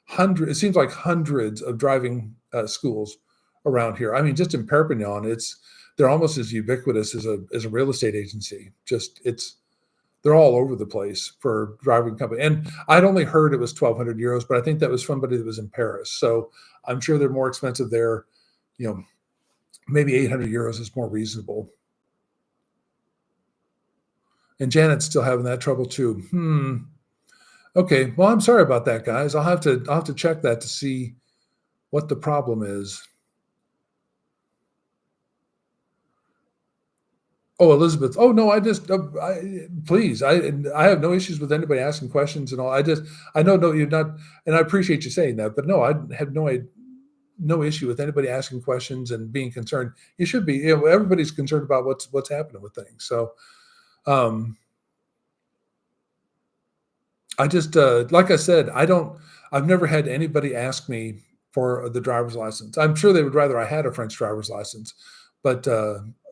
it seems like hundreds of driving schools around here. I mean, just in Perpignan, they're almost as ubiquitous as a real estate agency. They're all over the place for driving company. And I'd only heard it was 1,200 euros, but I think that was somebody that was in Paris. So I'm sure they're more expensive there. Maybe 800 euros is more reasonable. And Janet's still having that trouble too. Okay. Well, I'm sorry about that, guys. I'll have to check that to see what the problem is. Oh, Elizabeth. Oh no, please. I have no issues with anybody asking questions and all. I know no, you're not, and I appreciate you saying that, but no, I have no issue with anybody asking questions and being concerned. You should be. Everybody's concerned about what's happening with things. So, um, I just like I said, I've never had anybody ask me for the driver's license. I'm sure they would rather I had a French driver's license, but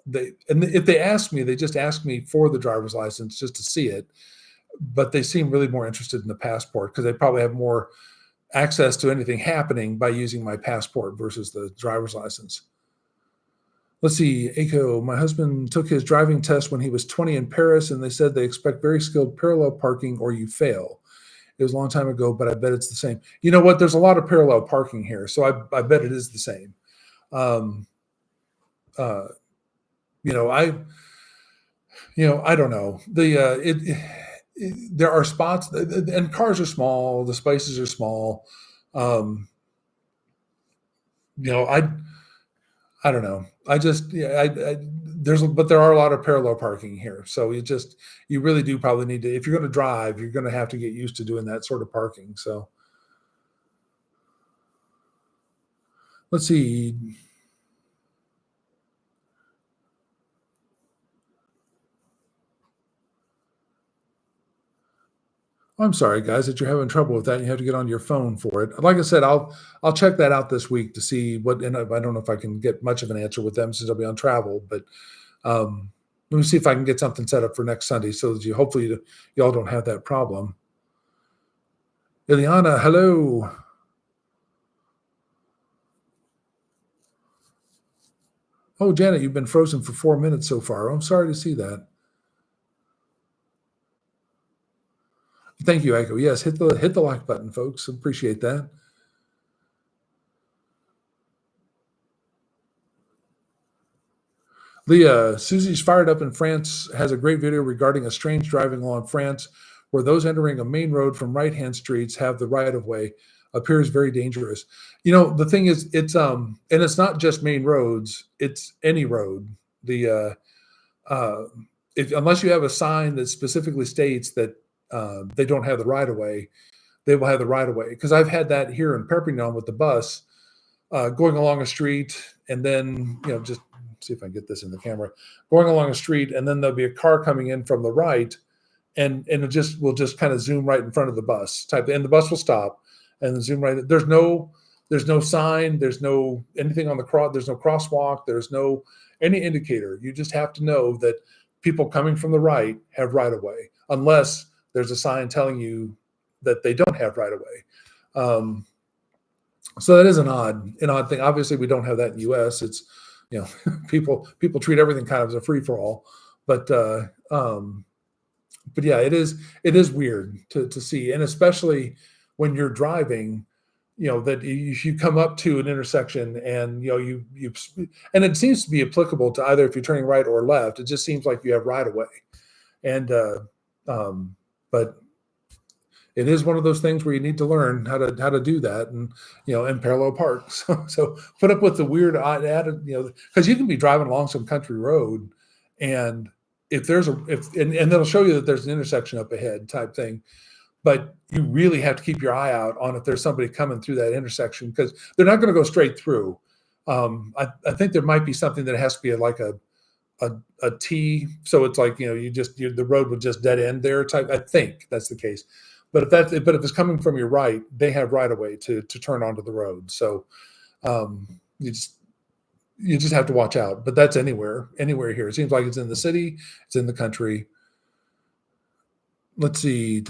if they ask me, they just ask me for the driver's license just to see it. But they seem really more interested in the passport because they probably have more access to anything happening by using my passport versus the driver's license. Let's see, Aiko, my husband took his driving test when he was 20 in Paris, and they said they expect very skilled parallel parking or you fail. It was a long time ago, but I bet it's the same. You know what? There's a lot of parallel parking here, so I bet it is the same. I don't know. There are spots, and cars are small. The spaces are small. Um, I don't know. But there are a lot of parallel parking here. So you really do probably need to, if you're going to drive, you're going to have to get used to doing that sort of parking. So let's see. I'm sorry, guys, that you're having trouble with that. You have to get on your phone for it. Like I said, I'll check that out this week to see what. And I don't know if I can get much of an answer with them since I'll be on travel. But let me see if I can get something set up for next Sunday so that hopefully y'all don't have that problem. Ileana, hello. Oh, Janet, you've been frozen for 4 minutes so far. I'm sorry to see that. Thank you, Echo. Yes, hit the like button, folks. Appreciate that. Leah, Susie's Fired Up in France has a great video regarding a strange driving law in France where those entering a main road from right-hand streets have the right-of-way. Appears very dangerous. The thing is, and it's not just main roads, it's any road. Unless you have a sign that specifically states that they don't have the right-of-way, they will have the right-of-way. Because I've had that here in Perpignan with the bus going along a street, and then, just see if I can get this in the camera, going along a street, and then there'll be a car coming in from the right, and it will just kind of zoom right in front of the bus and the bus will stop and zoom right. There's no sign, there's no anything on the cross, there's no crosswalk, there's no any indicator. You just have to know that people coming from the right have right of way, unless there's a sign telling you that they don't have right of way. So that is an odd thing. Obviously, we don't have that in the U.S. It's people treat everything kind of as a free for all, but yeah, it is weird to see, and especially when you're driving, that if you come up to an intersection and and it seems to be applicable to either if you're turning right or left. It just seems like you have right of way, and but it is one of those things where you need to learn how to do that, and and parallel park. So put up with the weird added, because you can be driving along some country road, and if and it'll show you that there's an intersection up ahead type thing, but you really have to keep your eye out on if there's somebody coming through that intersection, because they're not going to go straight through. I think there might be something that has to be like a T, so it's like the road would just dead end there type. I think that's the case. But if it's coming from your right, they have right of way to turn onto the road. So you just have to watch out. But that's anywhere here. It seems like it's in the city, it's in the country. Let's see.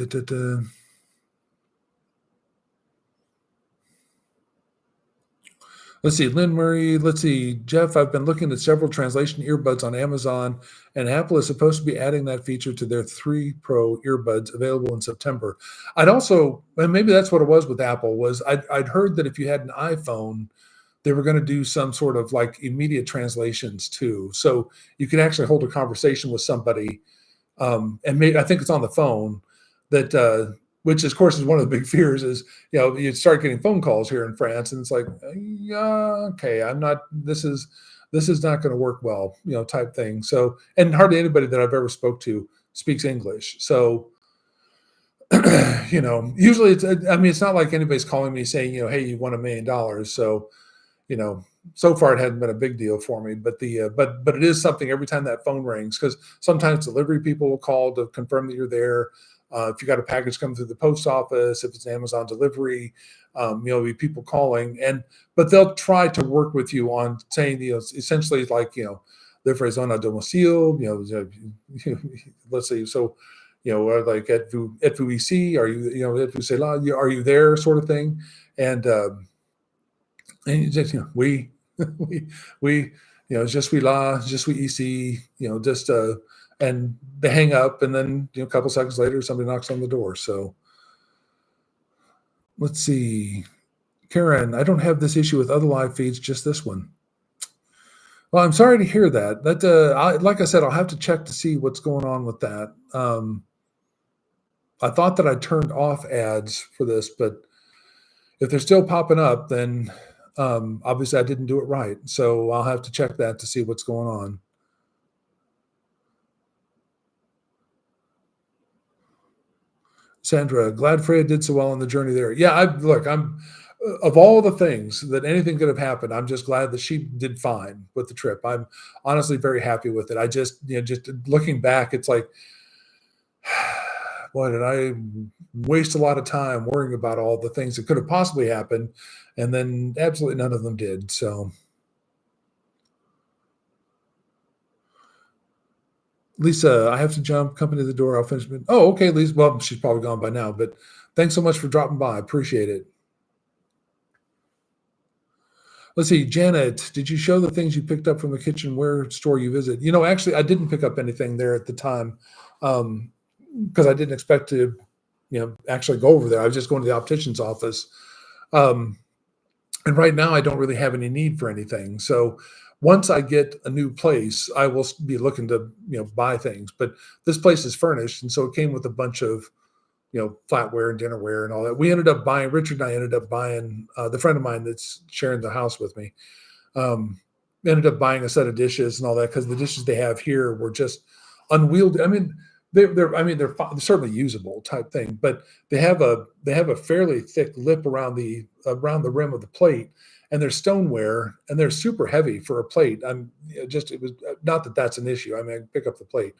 Let's see, Lynn Murray. Let's see, Jeff. I've been looking at several translation earbuds on Amazon, and Apple is supposed to be adding that feature to their 3 Pro earbuds available in September. And maybe that's what it was with Apple, was I'd heard that if you had an iPhone, they were going to do some sort of like immediate translations too. So you could actually hold a conversation with somebody and I think it's on the phone that, which of course is one of the big fears is, you start getting phone calls here in France and it's like, yeah, okay, this is not going to work well, type thing. So, and hardly anybody that I've ever spoke to speaks English. So, usually it's not like anybody's calling me saying, hey, you won $1 million. So, so far it hadn't been a big deal for me, but but it is something every time that phone rings, because sometimes delivery people will call to confirm that you're there. If you got a package coming through the post office, if it's an Amazon delivery, be people calling, but they'll try to work with you on saying, essentially like, livraison à domicile, let's say, so, or like êtes-vous ici? Are you, êtes-vous cela? Are you there, sort of thing, and you just, we, we, je suis là, je suis ici, just, and they hang up, and then, a couple seconds later, somebody knocks on the door. So let's see. Karen, I don't have this issue with other live feeds, just this one. Well, I'm sorry to hear that. Like I said, I'll have to check to see what's going on with that. I thought that I turned off ads for this, but if they're still popping up, then obviously I didn't do it right. So I'll have to check that to see what's going on. Sandra, glad Freya did so well on the journey there. Yeah, I'm of all the things that anything could have happened, I'm just glad that she did fine with the trip. I'm honestly very happy with it. I just, just looking back, it's like, boy, did I waste a lot of time worrying about all the things that could have possibly happened, and then absolutely none of them did. So, Lisa, I have to jump. Company to the door. I'll finish. Oh, okay, Lisa. Well, she's probably gone by now, but thanks so much for dropping by. Appreciate it. Let's see, Janet, did you show the things you picked up from the kitchenware store you visit? Actually, I didn't pick up anything there at the time, because I didn't expect to, actually go over there. I was just going to the optician's office. And right now I don't really have any need for anything. So once I get a new place, I will be looking to, buy things. But this place is furnished, and so it came with a bunch of, flatware and dinnerware and all that. Richard and I ended up buying, the friend of mine that's sharing the house with me, ended up buying a set of dishes and all that, because the dishes they have here were just unwieldy. I mean, they're certainly usable type thing, but they have a fairly thick lip around the rim of the plate, and they're stoneware, and they're super heavy for a plate. It was not that that's an issue. I mean, I can pick up the plate,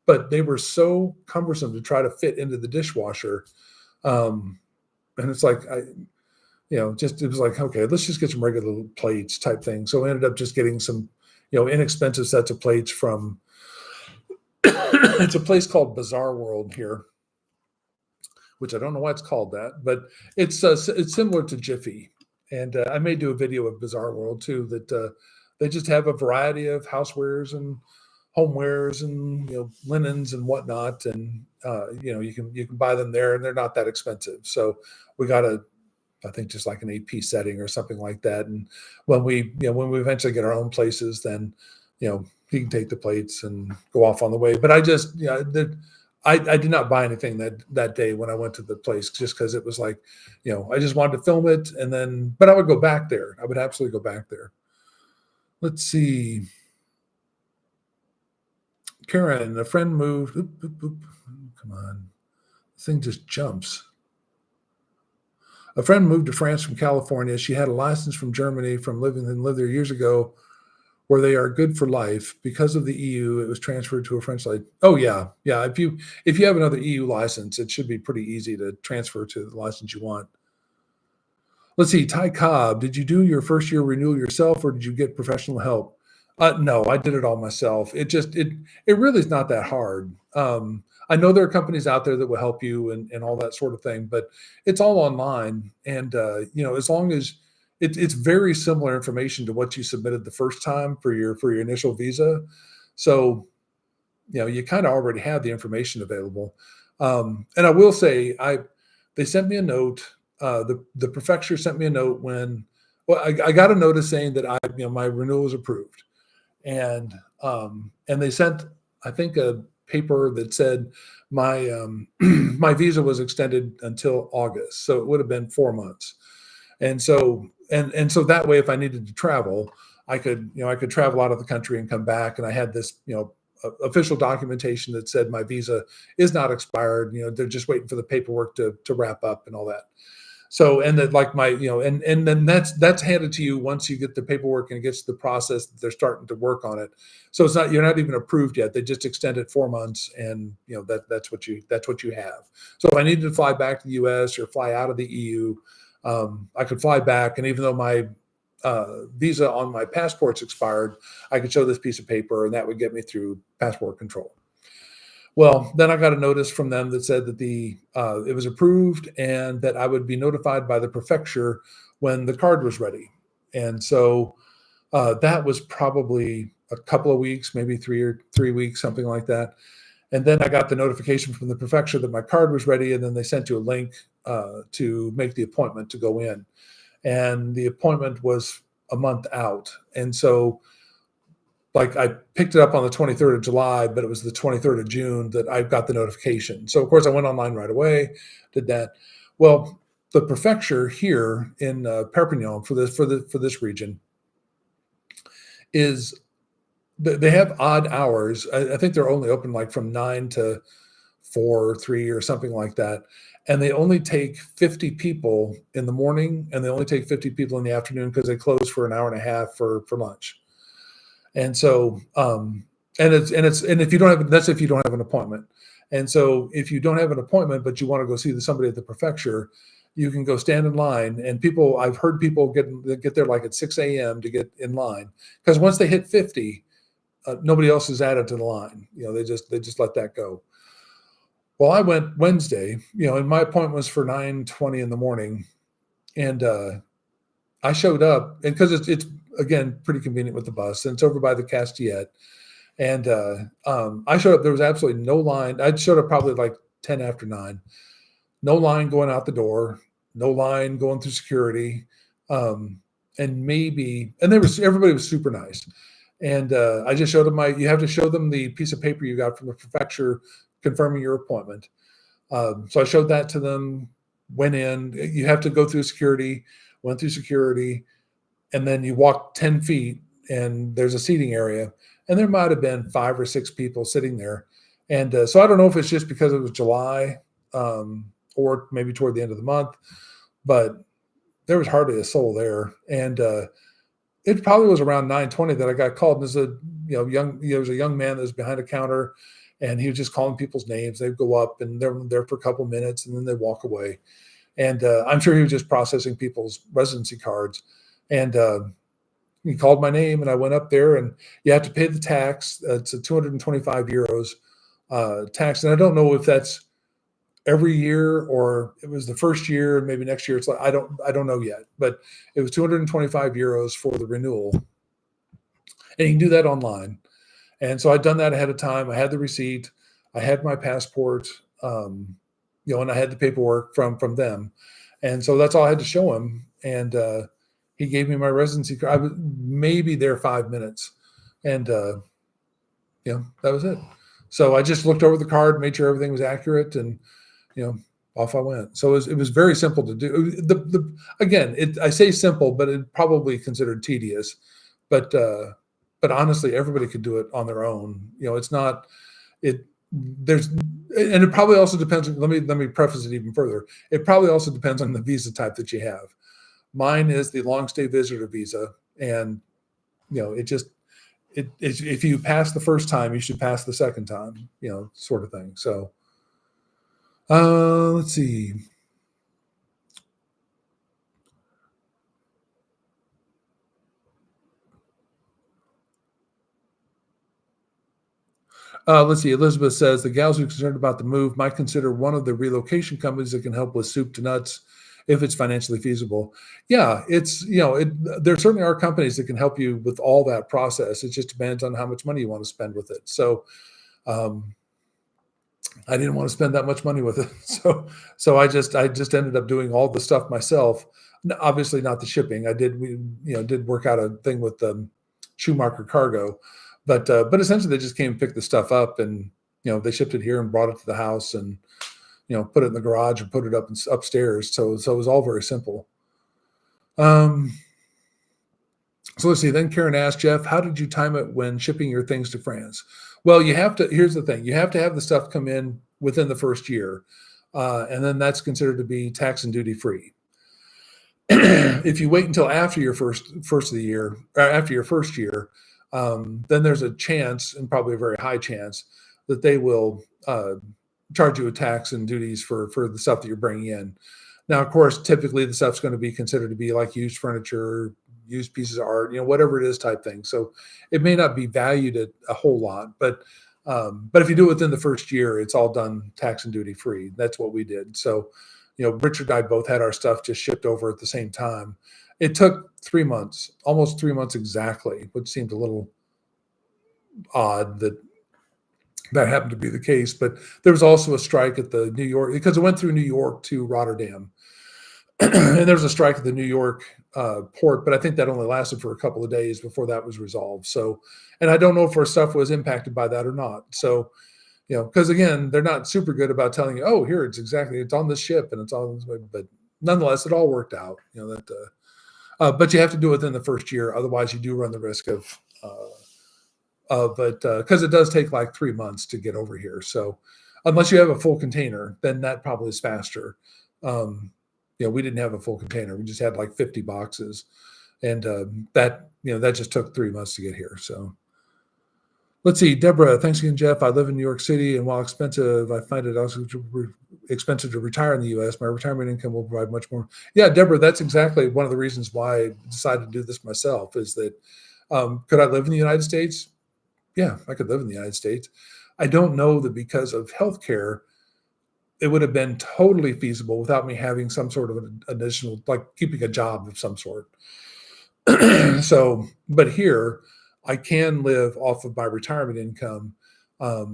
but they were so cumbersome to try to fit into the dishwasher. And it's like, it was like, okay, let's just get some regular plates type thing. So I ended up just getting some, inexpensive sets of plates from, it's a place called Bizarre World here, which I don't know why it's called that, but it's similar to Jiffy. And I may do a video of Bizarre World too, that they just have a variety of housewares and homewares and, linens and whatnot. And, you can buy them there, and they're not that expensive. So we got I think just like an 8-piece setting or something like that. And when we eventually get our own places, then, he can take the plates and go off on the way. But I just, I did not buy anything that day when I went to the place, just because it was like, I just wanted to film it, and then, but I would go back there. I would absolutely go back there. Let's see. Karen, a friend moved. Come on. This thing just jumps. A friend moved to France from California. She had a license from Germany lived there years ago, where they are good for life. Because of the EU, it was transferred to a French license. Oh yeah. If you have another EU license, it should be pretty easy to transfer to the license you want. Let's see, Ty Cobb, did you do your first year renewal yourself, or did you get professional help? No, I did it all myself. It really is not that hard. I know there are companies out there that will help you and all that sort of thing, but it's all online. And, as long as it's very similar information to what you submitted the first time for your initial visa. So, you kind of already have the information available. And I will say, they sent me a note. The prefecture sent me a note I got a notice saying that my renewal was approved. And they sent, I think, a paper that said my my visa was extended until August, so it would have been 4 months. And so so that way, if I needed to travel, I could travel out of the country and come back, and I had this official documentation that said my visa is not expired. They're just waiting for the paperwork to wrap up and all that. So, and that like my, and then that's handed to you once you get the paperwork and it gets to the process that they're starting to work on it. So you're not even approved yet. They just extended 4 months, and that's what you have. So if I needed to fly back to the US or fly out of the EU, I could fly back. And even though my visa on my passport's expired, I could show this piece of paper, and that would get me through passport control. Well, then I got a notice from them that said that it was approved and that I would be notified by the prefecture when the card was ready. And so that was probably a couple of weeks, maybe 3 weeks, something like that. And then I got the notification from the prefecture that my card was ready, and then they sent you a link to make the appointment to go in. And the appointment was a month out. And so like I picked it up on the 23rd of July, but it was the 23rd of June that I got the notification. So of course I went online right away, did that. Well, the prefecture here in Perpignan for this region they have odd hours. I think they're only open like from 9 to 4, 3 or something like that. And they only take 50 people in the morning, and they only take 50 people in the afternoon because they close for an hour and a half for lunch. And so, and if you don't have, that's if you don't have an appointment. And so if you don't have an appointment, but you want to go see somebody at the prefecture, you can go stand in line. And I've heard people get there like at 6 a.m. to get in line, because once they hit 50, nobody else is added to the line. They just let that go. Well, I went Wednesday, and my appointment was for 9:20 in the morning. And I showed up, and because it's again pretty convenient with the bus, and it's over by the Castillette. And I showed up. There was absolutely no line. I showed up probably like 10 after 9. No line going out the door. No line going through security. And everybody was super nice. And I just showed them you have to show them the piece of paper you got from the prefecture confirming your appointment. So I showed that to them, went in. You have to go through security, went through security, and then you walk 10 feet and there's a seating area. And there might have been 5 or 6 people sitting there. And so I don't know if it's just because it was July or maybe toward the end of the month, but there was hardly a soul there. And it probably was around 9:20 that I got called. And there was a young man that was behind a counter, and he was just calling people's names. They'd go up, and they're there for a couple of minutes, and then they walk away. And I'm sure he was just processing people's residency cards. And he called my name, and I went up there, and you have to pay the tax. It's a 225 euros tax. And I don't know if that's every year or it was the first year, and maybe next year. It's like, I don't know yet, but it was 225 euros for the renewal. And you can do that online. And so I'd done that ahead of time. I had the receipt. I had my passport, and I had the paperwork from them. And so that's all I had to show him. And he gave me my residency card. I was maybe there 5 minutes, and that was it. So I just looked over the card, made sure everything was accurate, and off I went. So it was very simple to do. I say simple, but it probably considered tedious. But honestly, everybody could do it on their own. It's not. It probably also depends. Let me preface it even further. It probably also depends on the visa type that you have. Mine is the long stay visitor visa, and if you pass the first time, you should pass the second time, sort of thing. So let's see. Let's see. Elizabeth says the gals who are concerned about the move might consider one of the relocation companies that can help with soup to nuts if it's financially feasible. Yeah, it's there certainly are companies that can help you with all that process. It just depends on how much money you want to spend with it. So I didn't want to spend that much money with it. So I just ended up doing all the stuff myself. Obviously not the shipping. We did work out a thing with Schumacher Cargo, but essentially they just came and picked the stuff up, and they shipped it here and brought it to the house and, put it in the garage and put it upstairs. So it was all very simple. So let's see. Then Karen asked, Jeff, how did you time it when shipping your things to France? Well, here's the thing. You have to have the stuff come in within the first year. And then that's considered to be tax and duty free. If you wait until after your first of the year, or after your first year, then there's a chance, and probably a very high chance, that they will charge you a tax and duties for the stuff that you're bringing in. Now, of course, typically the stuff's going to be considered to be like used furniture, used pieces of art, whatever it is type thing. So it may not be valued at a whole lot, but if you do it within the first year, it's all done tax and duty free. That's what we did. So, Richard and I both had our stuff just shipped over at the same time. It took 3 months, almost 3 months exactly, which seemed a little odd that happened to be the case. But there was also a strike at the New York, because it went through New York to Rotterdam. And there was a strike at the New York port, but I think that only lasted for a couple of days before that was resolved. So, and I don't know if our stuff was impacted by that or not. So, because again, they're not super good about telling you, oh, here, it's on this ship and it's on this way. But nonetheless, it all worked out, but you have to do it within the first year. Otherwise, you do run the risk because it does take like 3 months to get over here. So unless you have a full container, then that probably is faster. We didn't have a full container. We just had like 50 boxes. And that just took 3 months to get here. So let's see. Deborah, thanks again, Jeff. I live in New York City, and while expensive, I find it also expensive to retire in the U.S. My retirement income will provide much more. Yeah, Deborah, that's exactly one of the reasons why I decided to do this myself, is that could I live in the United States? Yeah, I could live in the United States. I don't know that because of healthcare, it would have been totally feasible without me having some sort of an additional, like keeping a job of some sort. So, but here I can live off of my retirement income. I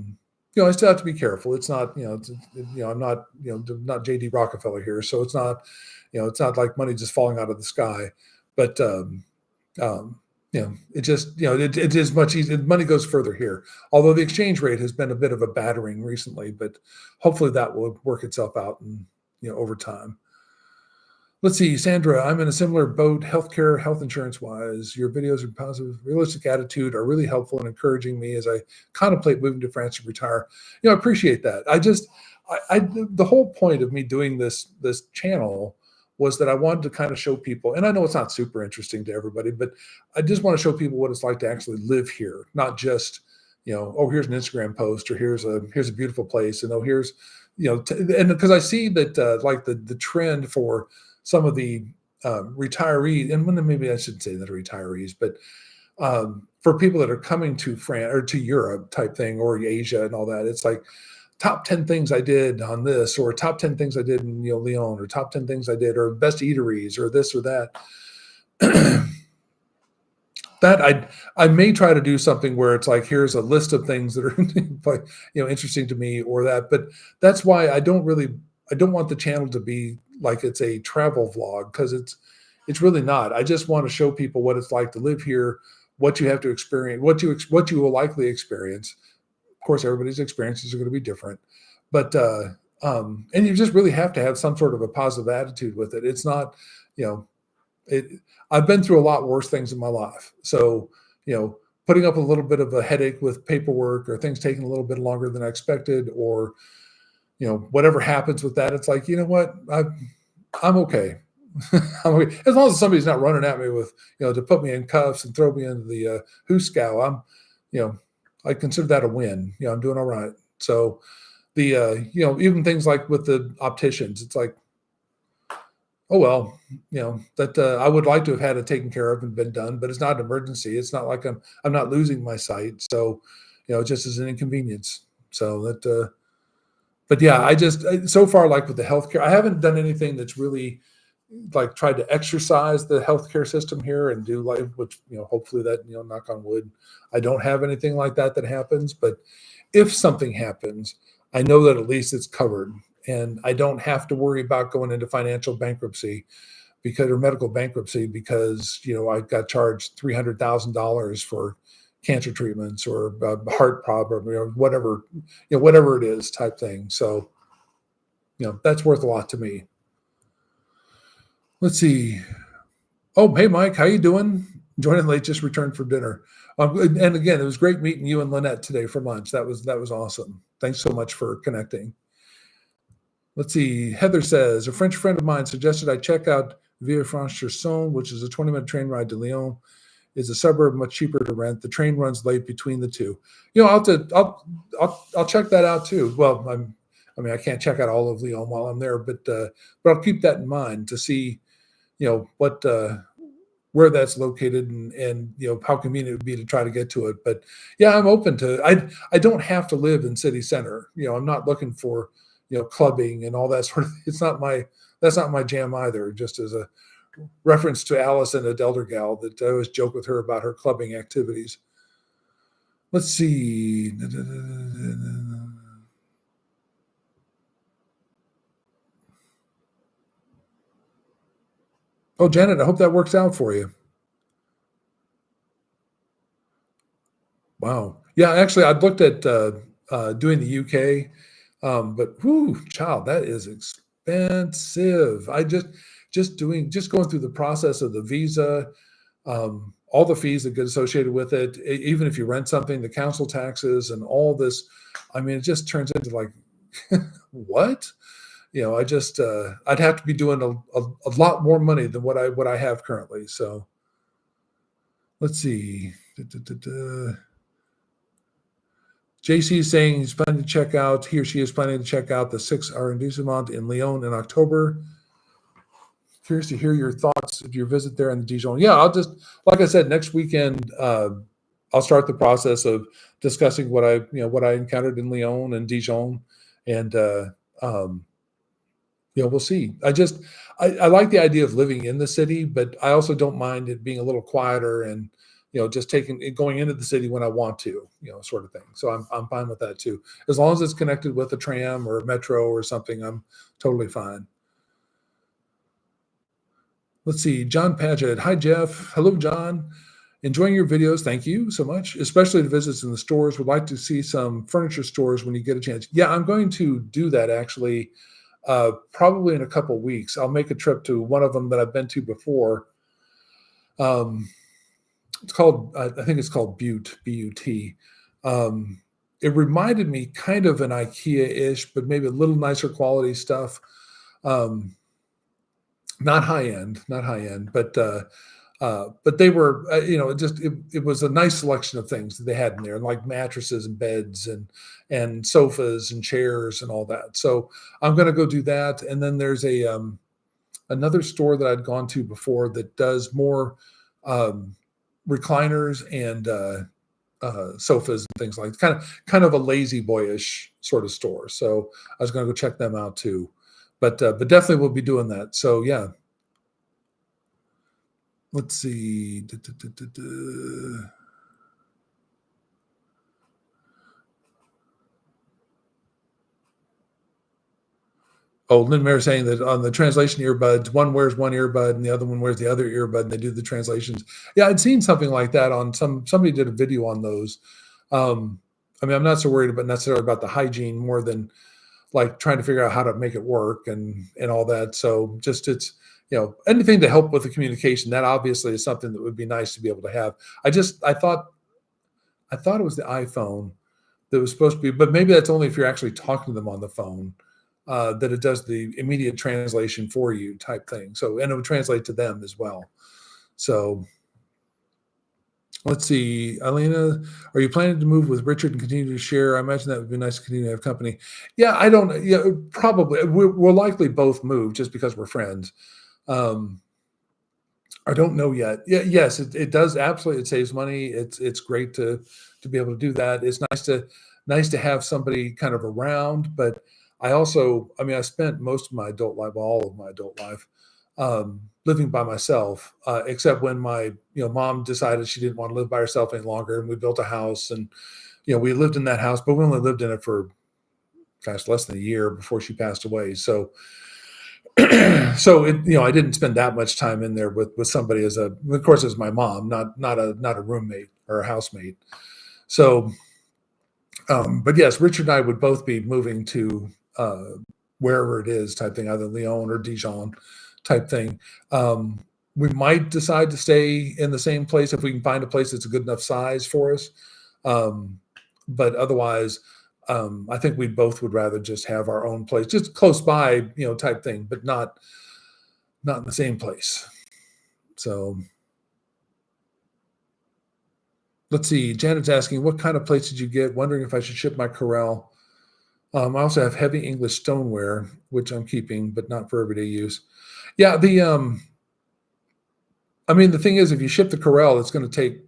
still have to be careful. It's not, I'm not, not JD Rockefeller here. So it's not, it's not like money just falling out of the sky, but, it just, it is much easier. Money goes further here. Although the exchange rate has been a bit of a battering recently, but hopefully that will work itself out and, over time. Let's see, Sandra, I'm in a similar boat, healthcare, health insurance wise. Your videos and positive, realistic attitude are really helpful and encouraging me as I contemplate moving to France to retire. I appreciate that. The whole point of me doing this channel was that I wanted to kind of show people, and I know it's not super interesting to everybody, but I just want to show people what it's like to actually live here, not just, oh, here's an Instagram post, or here's a beautiful place, and oh, here's, and because I see that like the trend for some of the retirees, and maybe I shouldn't say that retirees, but for people that are coming to France or to Europe type thing, or Asia and all that, it's like, top 10 things I did on this, or top 10 things I did in Lyon, or top 10 things I did, or best eateries, or this or that. That I may try to do something where it's like, here's a list of things that are interesting to me, or that. But that's why I don't want the channel to be like it's a travel vlog, because it's really not. I just want to show people what it's like to live here, what you have to experience, what you will likely experience. Of course, everybody's experiences are going to be different, but and you just really have to have some sort of a positive attitude with it. It's not, I've been through a lot worse things in my life. So, putting up a little bit of a headache with paperwork, or things taking a little bit longer than I expected, or, whatever happens with that, it's like, what, I'm okay. I'm okay. As long as somebody's not running at me with, to put me in cuffs and throw me into the hoosegow, I consider that a win. I'm doing all right. So the, even things like with the opticians, it's like, oh, well, that I would like to have had it taken care of and been done, but it's not an emergency. It's not like I'm not losing my sight. So, it just is an inconvenience. So that, but yeah, I just, so far, like with the healthcare, I haven't done anything that's really like tried to exercise the healthcare system here and do life, which, hopefully that, knock on wood, I don't have anything like that happens. But if something happens, I know that at least it's covered, and I don't have to worry about going into financial bankruptcy or medical bankruptcy because, I got charged $300,000 for, cancer treatments or heart problem or whatever, whatever it is type thing. So, that's worth a lot to me. Let's see. Oh, hey, Mike, how you doing? Joining late, just returned from dinner. And again, it was great meeting you and Lynette today for lunch. That was awesome. Thanks so much for connecting. Let's see. Heather says, a French friend of mine suggested I check out Villefranche-sur-Saône, which is a 20-minute train ride to Lyon. Is a suburb, much cheaper to rent. The train runs late between the two. I'll check that out too. Well, I can't check out all of Lyon while I'm there, but I'll keep that in mind to see, what where that's located and how convenient it would be to try to get to it. But yeah, I'm open to. I don't have to live in city center. I'm not looking for clubbing and all that sort of. That's not my jam either. Just as a reference to Alice and Adele Gal that I always joke with her about her clubbing activities. Let's see. Oh, Janet, I hope that works out for you. Wow. Yeah, actually, I've looked at doing the UK, but whoo, child, that is expensive. I just going through the process of the visa, all the fees that get associated with it, even if you rent something, the council taxes and all this. I mean, it just turns into like, what? I'd have to be doing a lot more money than what I have currently. So let's see. JC is saying he's planning to check out, he or she is planning to check out the 6 arrondissement in Lyon in October. Curious to hear your thoughts of your visit there in the Dijon. Yeah, I'll just, like I said, next weekend, I'll start the process of discussing what I encountered in Lyon and Dijon, and we'll see. I like the idea of living in the city, but I also don't mind it being a little quieter and just going into the city when I want to, sort of thing. So I'm fine with that too, as long as it's connected with a tram or a metro or something. I'm totally fine. Let's see. John Paget. Hi, Jeff. Hello, John. Enjoying your videos. Thank you so much, especially the visits in the stores. Would like to see some furniture stores when you get a chance. Yeah, I'm going to do that actually, probably in a couple weeks. I'll make a trip to one of them that I've been to before. It's called, I think it's called Butte, B-U-T. It reminded me kind of an IKEA-ish, but maybe a little nicer quality stuff. Not high end, but they were, it was a nice selection of things that they had in there, like mattresses and beds and sofas and chairs and all that. So I'm going to go do that. And then there's another store that I'd gone to before that does more recliners and sofas and things like that. Kind of a lazy boyish sort of store. So I was going to go check them out too. But definitely we'll be doing that. So yeah. Let's see. Oh, Lynn Mayer saying that on the translation earbuds, one wears one earbud and the other one wears the other earbud, and they do the translations. Yeah, I'd seen something like that on somebody did a video on those. I'm not so worried necessarily about the hygiene more than like trying to figure out how to make it work and all that. So just it's, anything to help with the communication, that obviously is something that would be nice to be able to have. I thought it was the iPhone that was supposed to be, but maybe that's only if you're actually talking to them on the phone, that it does the immediate translation for you type thing. So, and it would translate to them as well. So let's see. Elena, are you planning to move with Richard and continue to share? I imagine that would be nice to continue to have company. Yeah, I don't, probably. We'll likely both move just because we're friends. I don't know yet. Yeah, yes, it does. Absolutely. It saves money. It's great to be able to do that. It's nice to have somebody kind of around, but I also, I spent most of my adult life, all of my adult life, living by myself, except when my mom decided she didn't want to live by herself any longer, and we built a house, and we lived in that house, but we only lived in it for less than a year before she passed away. So I didn't spend that much time in there with somebody of course, as my mom, not a roommate. or a housemate. So, but yes, Richard and I would both be moving to wherever it is type thing, either Lyon or Dijon type thing. We might decide to stay in the same place if we can find a place that's a good enough size for us. But otherwise, I think we both would rather just have our own place, just close by, type thing, but not in the same place. So let's see. Janet's asking, what kind of place did you get? Wondering if I should ship my Corel. I also have heavy English stoneware, which I'm keeping, but not for everyday use. Yeah, the thing is, if you ship the Corel, it's going to take,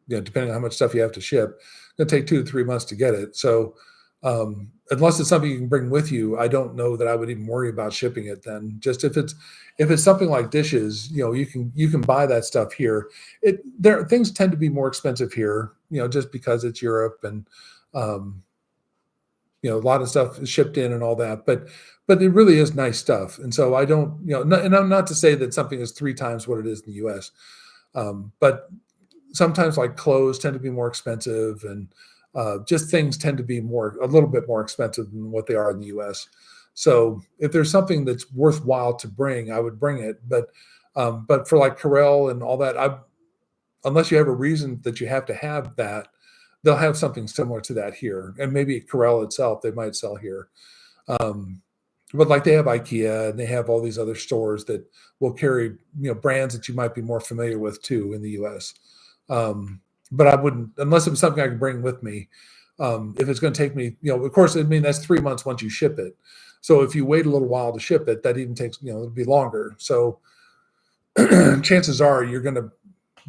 depending on how much stuff you have to ship, it's going to take 2 to 3 months to get it. So unless it's something you can bring with you, I don't know that I would even worry about shipping it then. Just if it's something like dishes, you can buy that stuff here. Things tend to be more expensive here, just because it's Europe and a lot of stuff is shipped in and all that, but it really is nice stuff. And so I don't, and I'm not to say that something is 3 times what it is in the US. But sometimes like clothes tend to be more expensive, and just things tend to be a little bit more expensive than what they are in the US. So if there's something that's worthwhile to bring, I would bring it. But for like Corel and all that, unless you have a reason that you have to have that, they'll have something similar to that here. And maybe Corel itself, they might sell here. But like they have IKEA and they have all these other stores that will carry, brands that you might be more familiar with too in the US. But I wouldn't, unless it was something I could bring with me. If it's going to take me, of course, that's 3 months once you ship it. So if you wait a little while to ship it, that even takes, it'll be longer. So chances are you're going to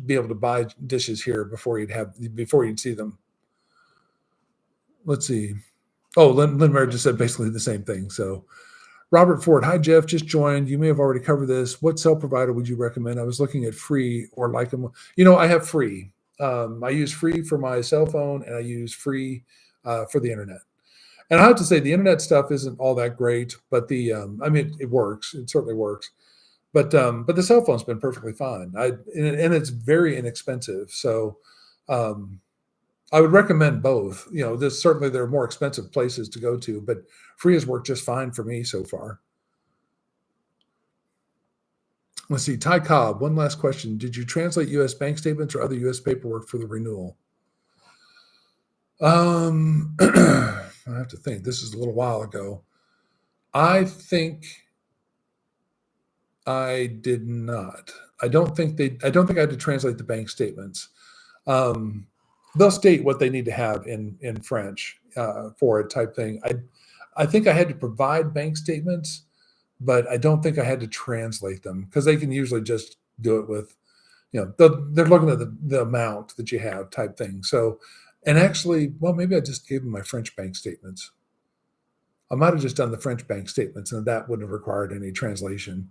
be able to buy dishes here before you'd see them. Let's see. Oh, Lynn Mary just said basically the same thing. So Robert Ford, hi Jeff, just joined. You may have already covered this. What cell provider would you recommend? I was looking at Free or like them. I have Free. I use Free for my cell phone, and I use Free for the internet. And I have to say the internet stuff isn't all that great, but it works. It certainly works. But the cell phone's been perfectly fine. And it's very inexpensive. So I would recommend both. Certainly there are more expensive places to go to, but Free has worked just fine for me so far. Let's see. Ty Cobb, one last question. Did you translate U.S. bank statements or other U.S. paperwork for the renewal? I have to think. This is a little while ago. I think I did not. I don't think I had to translate the bank statements. They'll state what they need to have in French for it type thing. I think I had to provide bank statements, but I don't think I had to translate them, because they can usually just do it with, they're looking at the amount that you have type thing. So, and actually, well, maybe I just gave them my French bank statements. I might have just done the French bank statements, and that wouldn't have required any translation.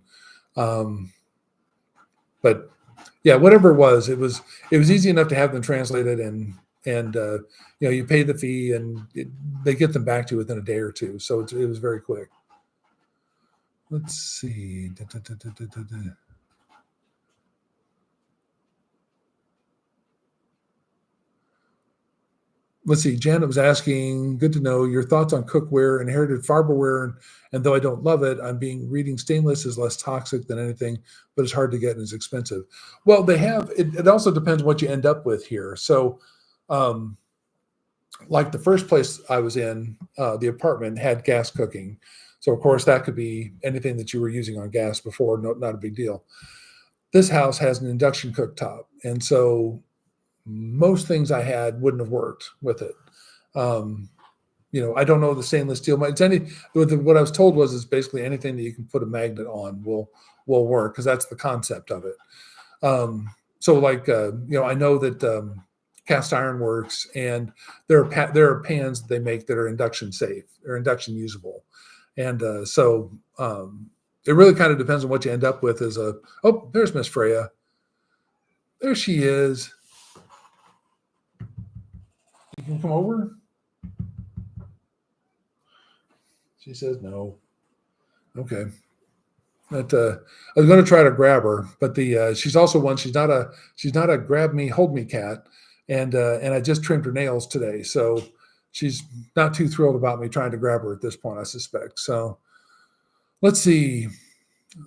But yeah, whatever it was easy enough to have them translated, and you pay the fee, and they get them back to you within a day or two. So it was very quick. Let's see. Let's see. Janet was asking, good to know your thoughts on cookware, inherited Farberware, and though I don't love it, reading stainless is less toxic than anything, but it's hard to get and it's expensive. Well, they have, it also depends what you end up with here. So, like the first place I was in, the apartment had gas cooking. So of course that could be anything that you were using on gas before, not a big deal. This house has an induction cooktop. And so most things I had wouldn't have worked with it. I don't know the stainless steel. What I was told was it's basically anything that you can put a magnet on will work, because that's the concept of it. So like, I know that cast iron works, and there are pans that they make that are induction safe or induction usable. And so it really kind of depends on what you end up with. There's Miss Freya. There she is. You can come over. She says no. Okay. That I was going to try to grab her, but she's also one. She's not a grab me, hold me cat, and I just trimmed her nails today, so she's not too thrilled about me trying to grab her at this point, I suspect. So let's see.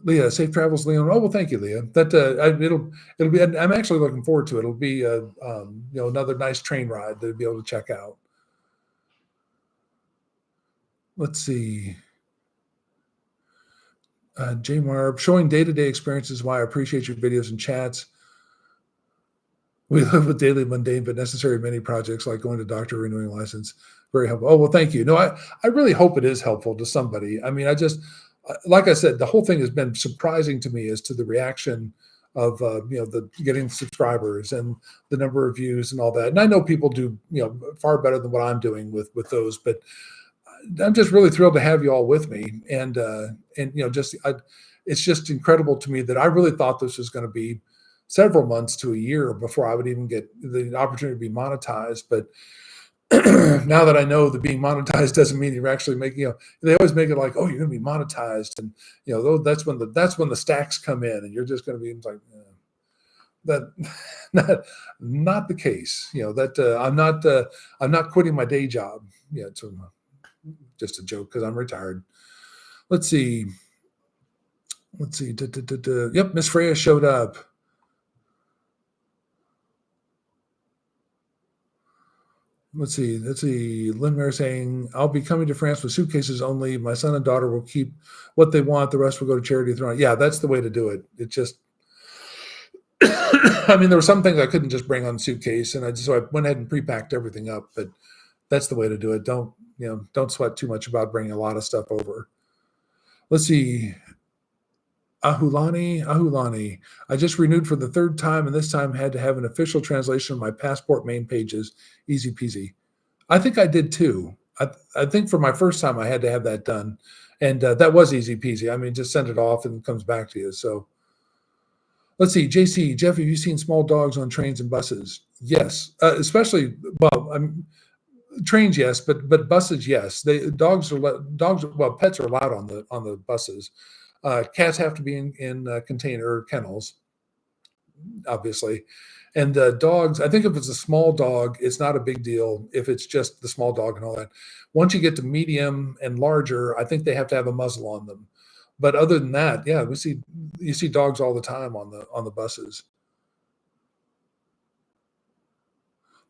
Leah, safe travels, Leon. Oh well, thank you, Leah. That it'll be. I'm actually looking forward to it. It'll be another nice train ride to be able to check out. Let's see. J Marb, showing day-to-day experiences. Why I appreciate your videos and chats. We live with daily mundane but necessary mini projects like going to doctor, renewing license. Very helpful. Oh well, thank you. No, I really hope it is helpful to somebody. I mean, I just like I said, the whole thing has been surprising to me as to the reaction of the getting subscribers and the number of views and all that. And I know people do far better than what I'm doing with those, but I'm just really thrilled to have you all with me. And it's just incredible to me that I really thought this was going to be several months to a year before I would even get the opportunity to be monetized. But now that I know that being monetized doesn't mean you're actually making, they always make it like, oh, you're going to be monetized. And, that's when the stacks come in and you're just going to be like, that not the case, I'm not quitting my day job yet. So just a joke because I'm retired. Let's see. Yep. Miss Freya showed up. Let's see. Lynn Mare saying, I'll be coming to France with suitcases only. My son and daughter will keep what they want. The rest will go to charity. Yeah, that's the way to do it. It just, I mean, there were some things I couldn't just bring on suitcase, and so I went ahead and pre-packed everything up, but that's the way to do it. Don't sweat too much about bringing a lot of stuff over. Let's see. Ahulani. I just renewed for the third time, and this time had to have an official translation of my passport main pages. Easy peasy. I think I did too. I think for my first time I had to have that done, and that was easy peasy. I mean, just send it off and it comes back to you. So let's see. JC, Jeff, have you seen small dogs on trains and buses? Yes, especially trains, yes, but buses, yes. Dogs. Well, pets are allowed on the buses. Cats have to be in container kennels, obviously. And dogs, I think if it's a small dog, it's not a big deal if it's just the small dog and all that. Once you get to medium and larger, I think they have to have a muzzle on them. But other than that, yeah, you see dogs all the time on the buses.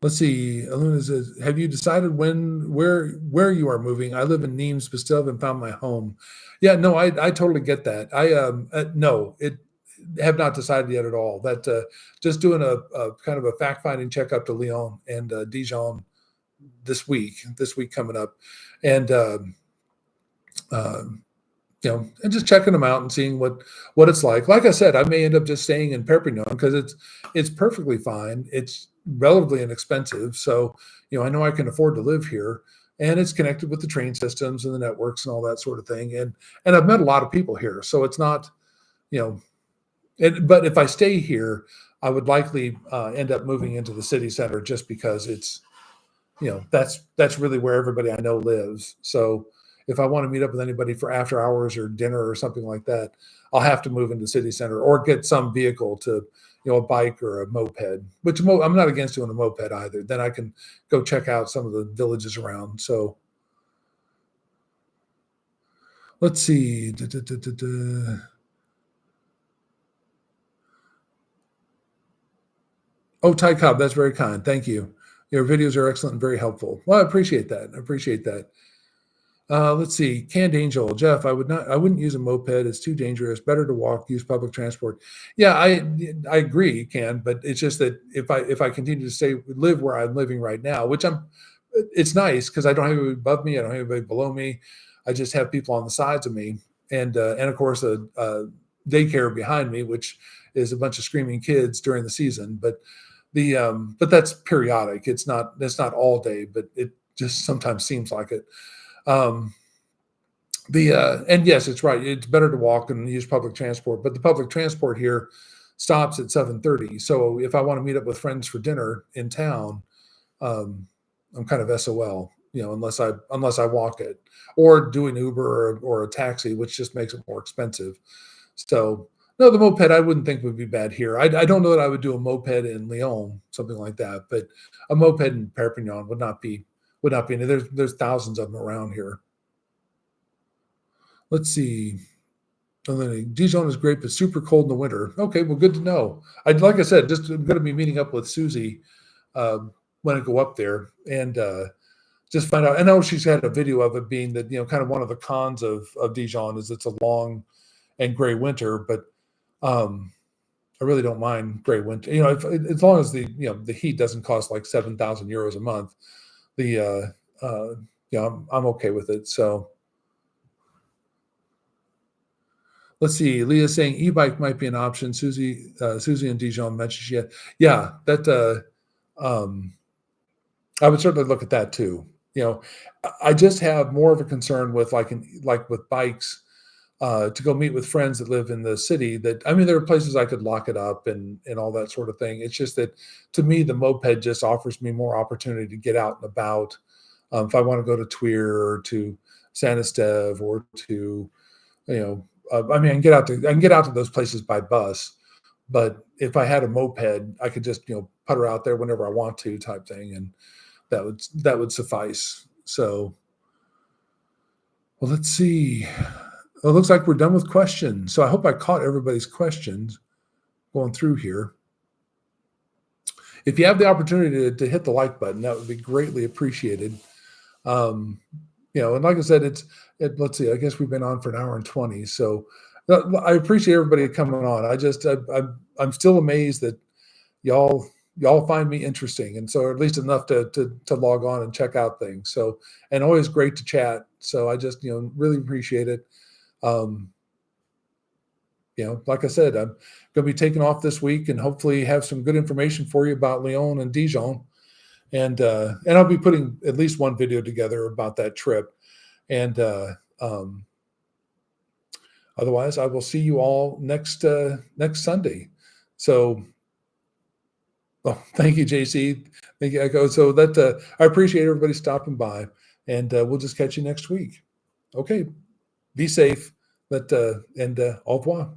Let's see. Aluna says, have you decided where you are moving? I live in Nimes, but still haven't found my home. Yeah, no, I totally get that. No, it have not decided yet at all. That just doing a kind of a fact-finding checkup to Lyon and Dijon this week coming up, and and just checking them out and seeing what it's like. Like I said, I may end up just staying in Perpignan because it's perfectly fine. It's relatively inexpensive, so I know I can afford to live here, and it's connected with the train systems and the networks and all that sort of thing. And I've met a lot of people here, so it's not, but if I stay here, I would likely end up moving into the city center just because it's, that's really where everybody I know lives. So if I want to meet up with anybody for after hours or dinner or something like that, I'll have to move into the city center or get some vehicle to, a bike or a moped, which I'm not against doing a moped either. Then I can go check out some of the villages around. So let's see. Oh, Ty Cobb, that's very kind. Thank you. Your videos are excellent and very helpful. Well, I appreciate that. Let's see. Canned Angel, Jeff, I wouldn't use a moped. It's too dangerous. Better to walk, use public transport. Yeah, I agree, Can, but it's just that if I continue to live where I'm living right now, which it's nice because I don't have anybody above me, I don't have anybody below me. I just have people on the sides of me, and of course a daycare behind me, which is a bunch of screaming kids during the season. But but that's periodic. It's not all day, but it just sometimes seems like it. And yes, it's right. It's better to walk and use public transport, but the public transport here stops at 7:30. So if I want to meet up with friends for dinner in town, I'm kind of SOL, unless I walk it or do an Uber or a taxi, which just makes it more expensive. So no, the moped I wouldn't think would be bad here. I don't know that I would do a moped in Lyon, something like that, but a moped in Perpignan would not be. There's thousands of them around here. Let's see. And then Dijon is great, but super cold in the winter. Okay, well, good to know. Like I said, just I'm going to be meeting up with Susie when I go up there and just find out. I know she's had a video of it being that kind of one of the cons of Dijon is it's a long and gray winter, but I really don't mind gray winter. As long as the heat doesn't cost like 7,000 euros a month, I'm okay with it. So. Let's see. Leah's saying e-bike might be an option. Susie and Dijon mentioned that. I would certainly look at that too. I just have more of a concern with like with bikes to go meet with friends that live in the city. There are places I could lock it up and all that sort of thing. It's just that to me, the moped just offers me more opportunity to get out and about. If I want to go to Tuir or to Saint Estève or to I can get out to those places by bus, but if I had a moped, I could just putter out there whenever I want to, type thing, and that would suffice. So, well, let's see. It looks like we're done with questions. So I hope I caught everybody's questions going through here. If you have the opportunity to hit the like button, that would be greatly appreciated. And like I said, let's see, I guess we've been on for an hour and 20. So I appreciate everybody coming on. I'm still amazed that y'all find me interesting. And so at least enough to log on and check out things. So, and always great to chat. So I just, really appreciate it. Like I said, I'm going to be taking off this week and hopefully have some good information for you about Lyon and Dijon. And I'll be putting at least one video together about that trip. And otherwise, I will see you all next Sunday. So, thank you, JC. Thank you, Echo. So I appreciate everybody stopping by, and we'll just catch you next week. Okay, be safe. And au revoir.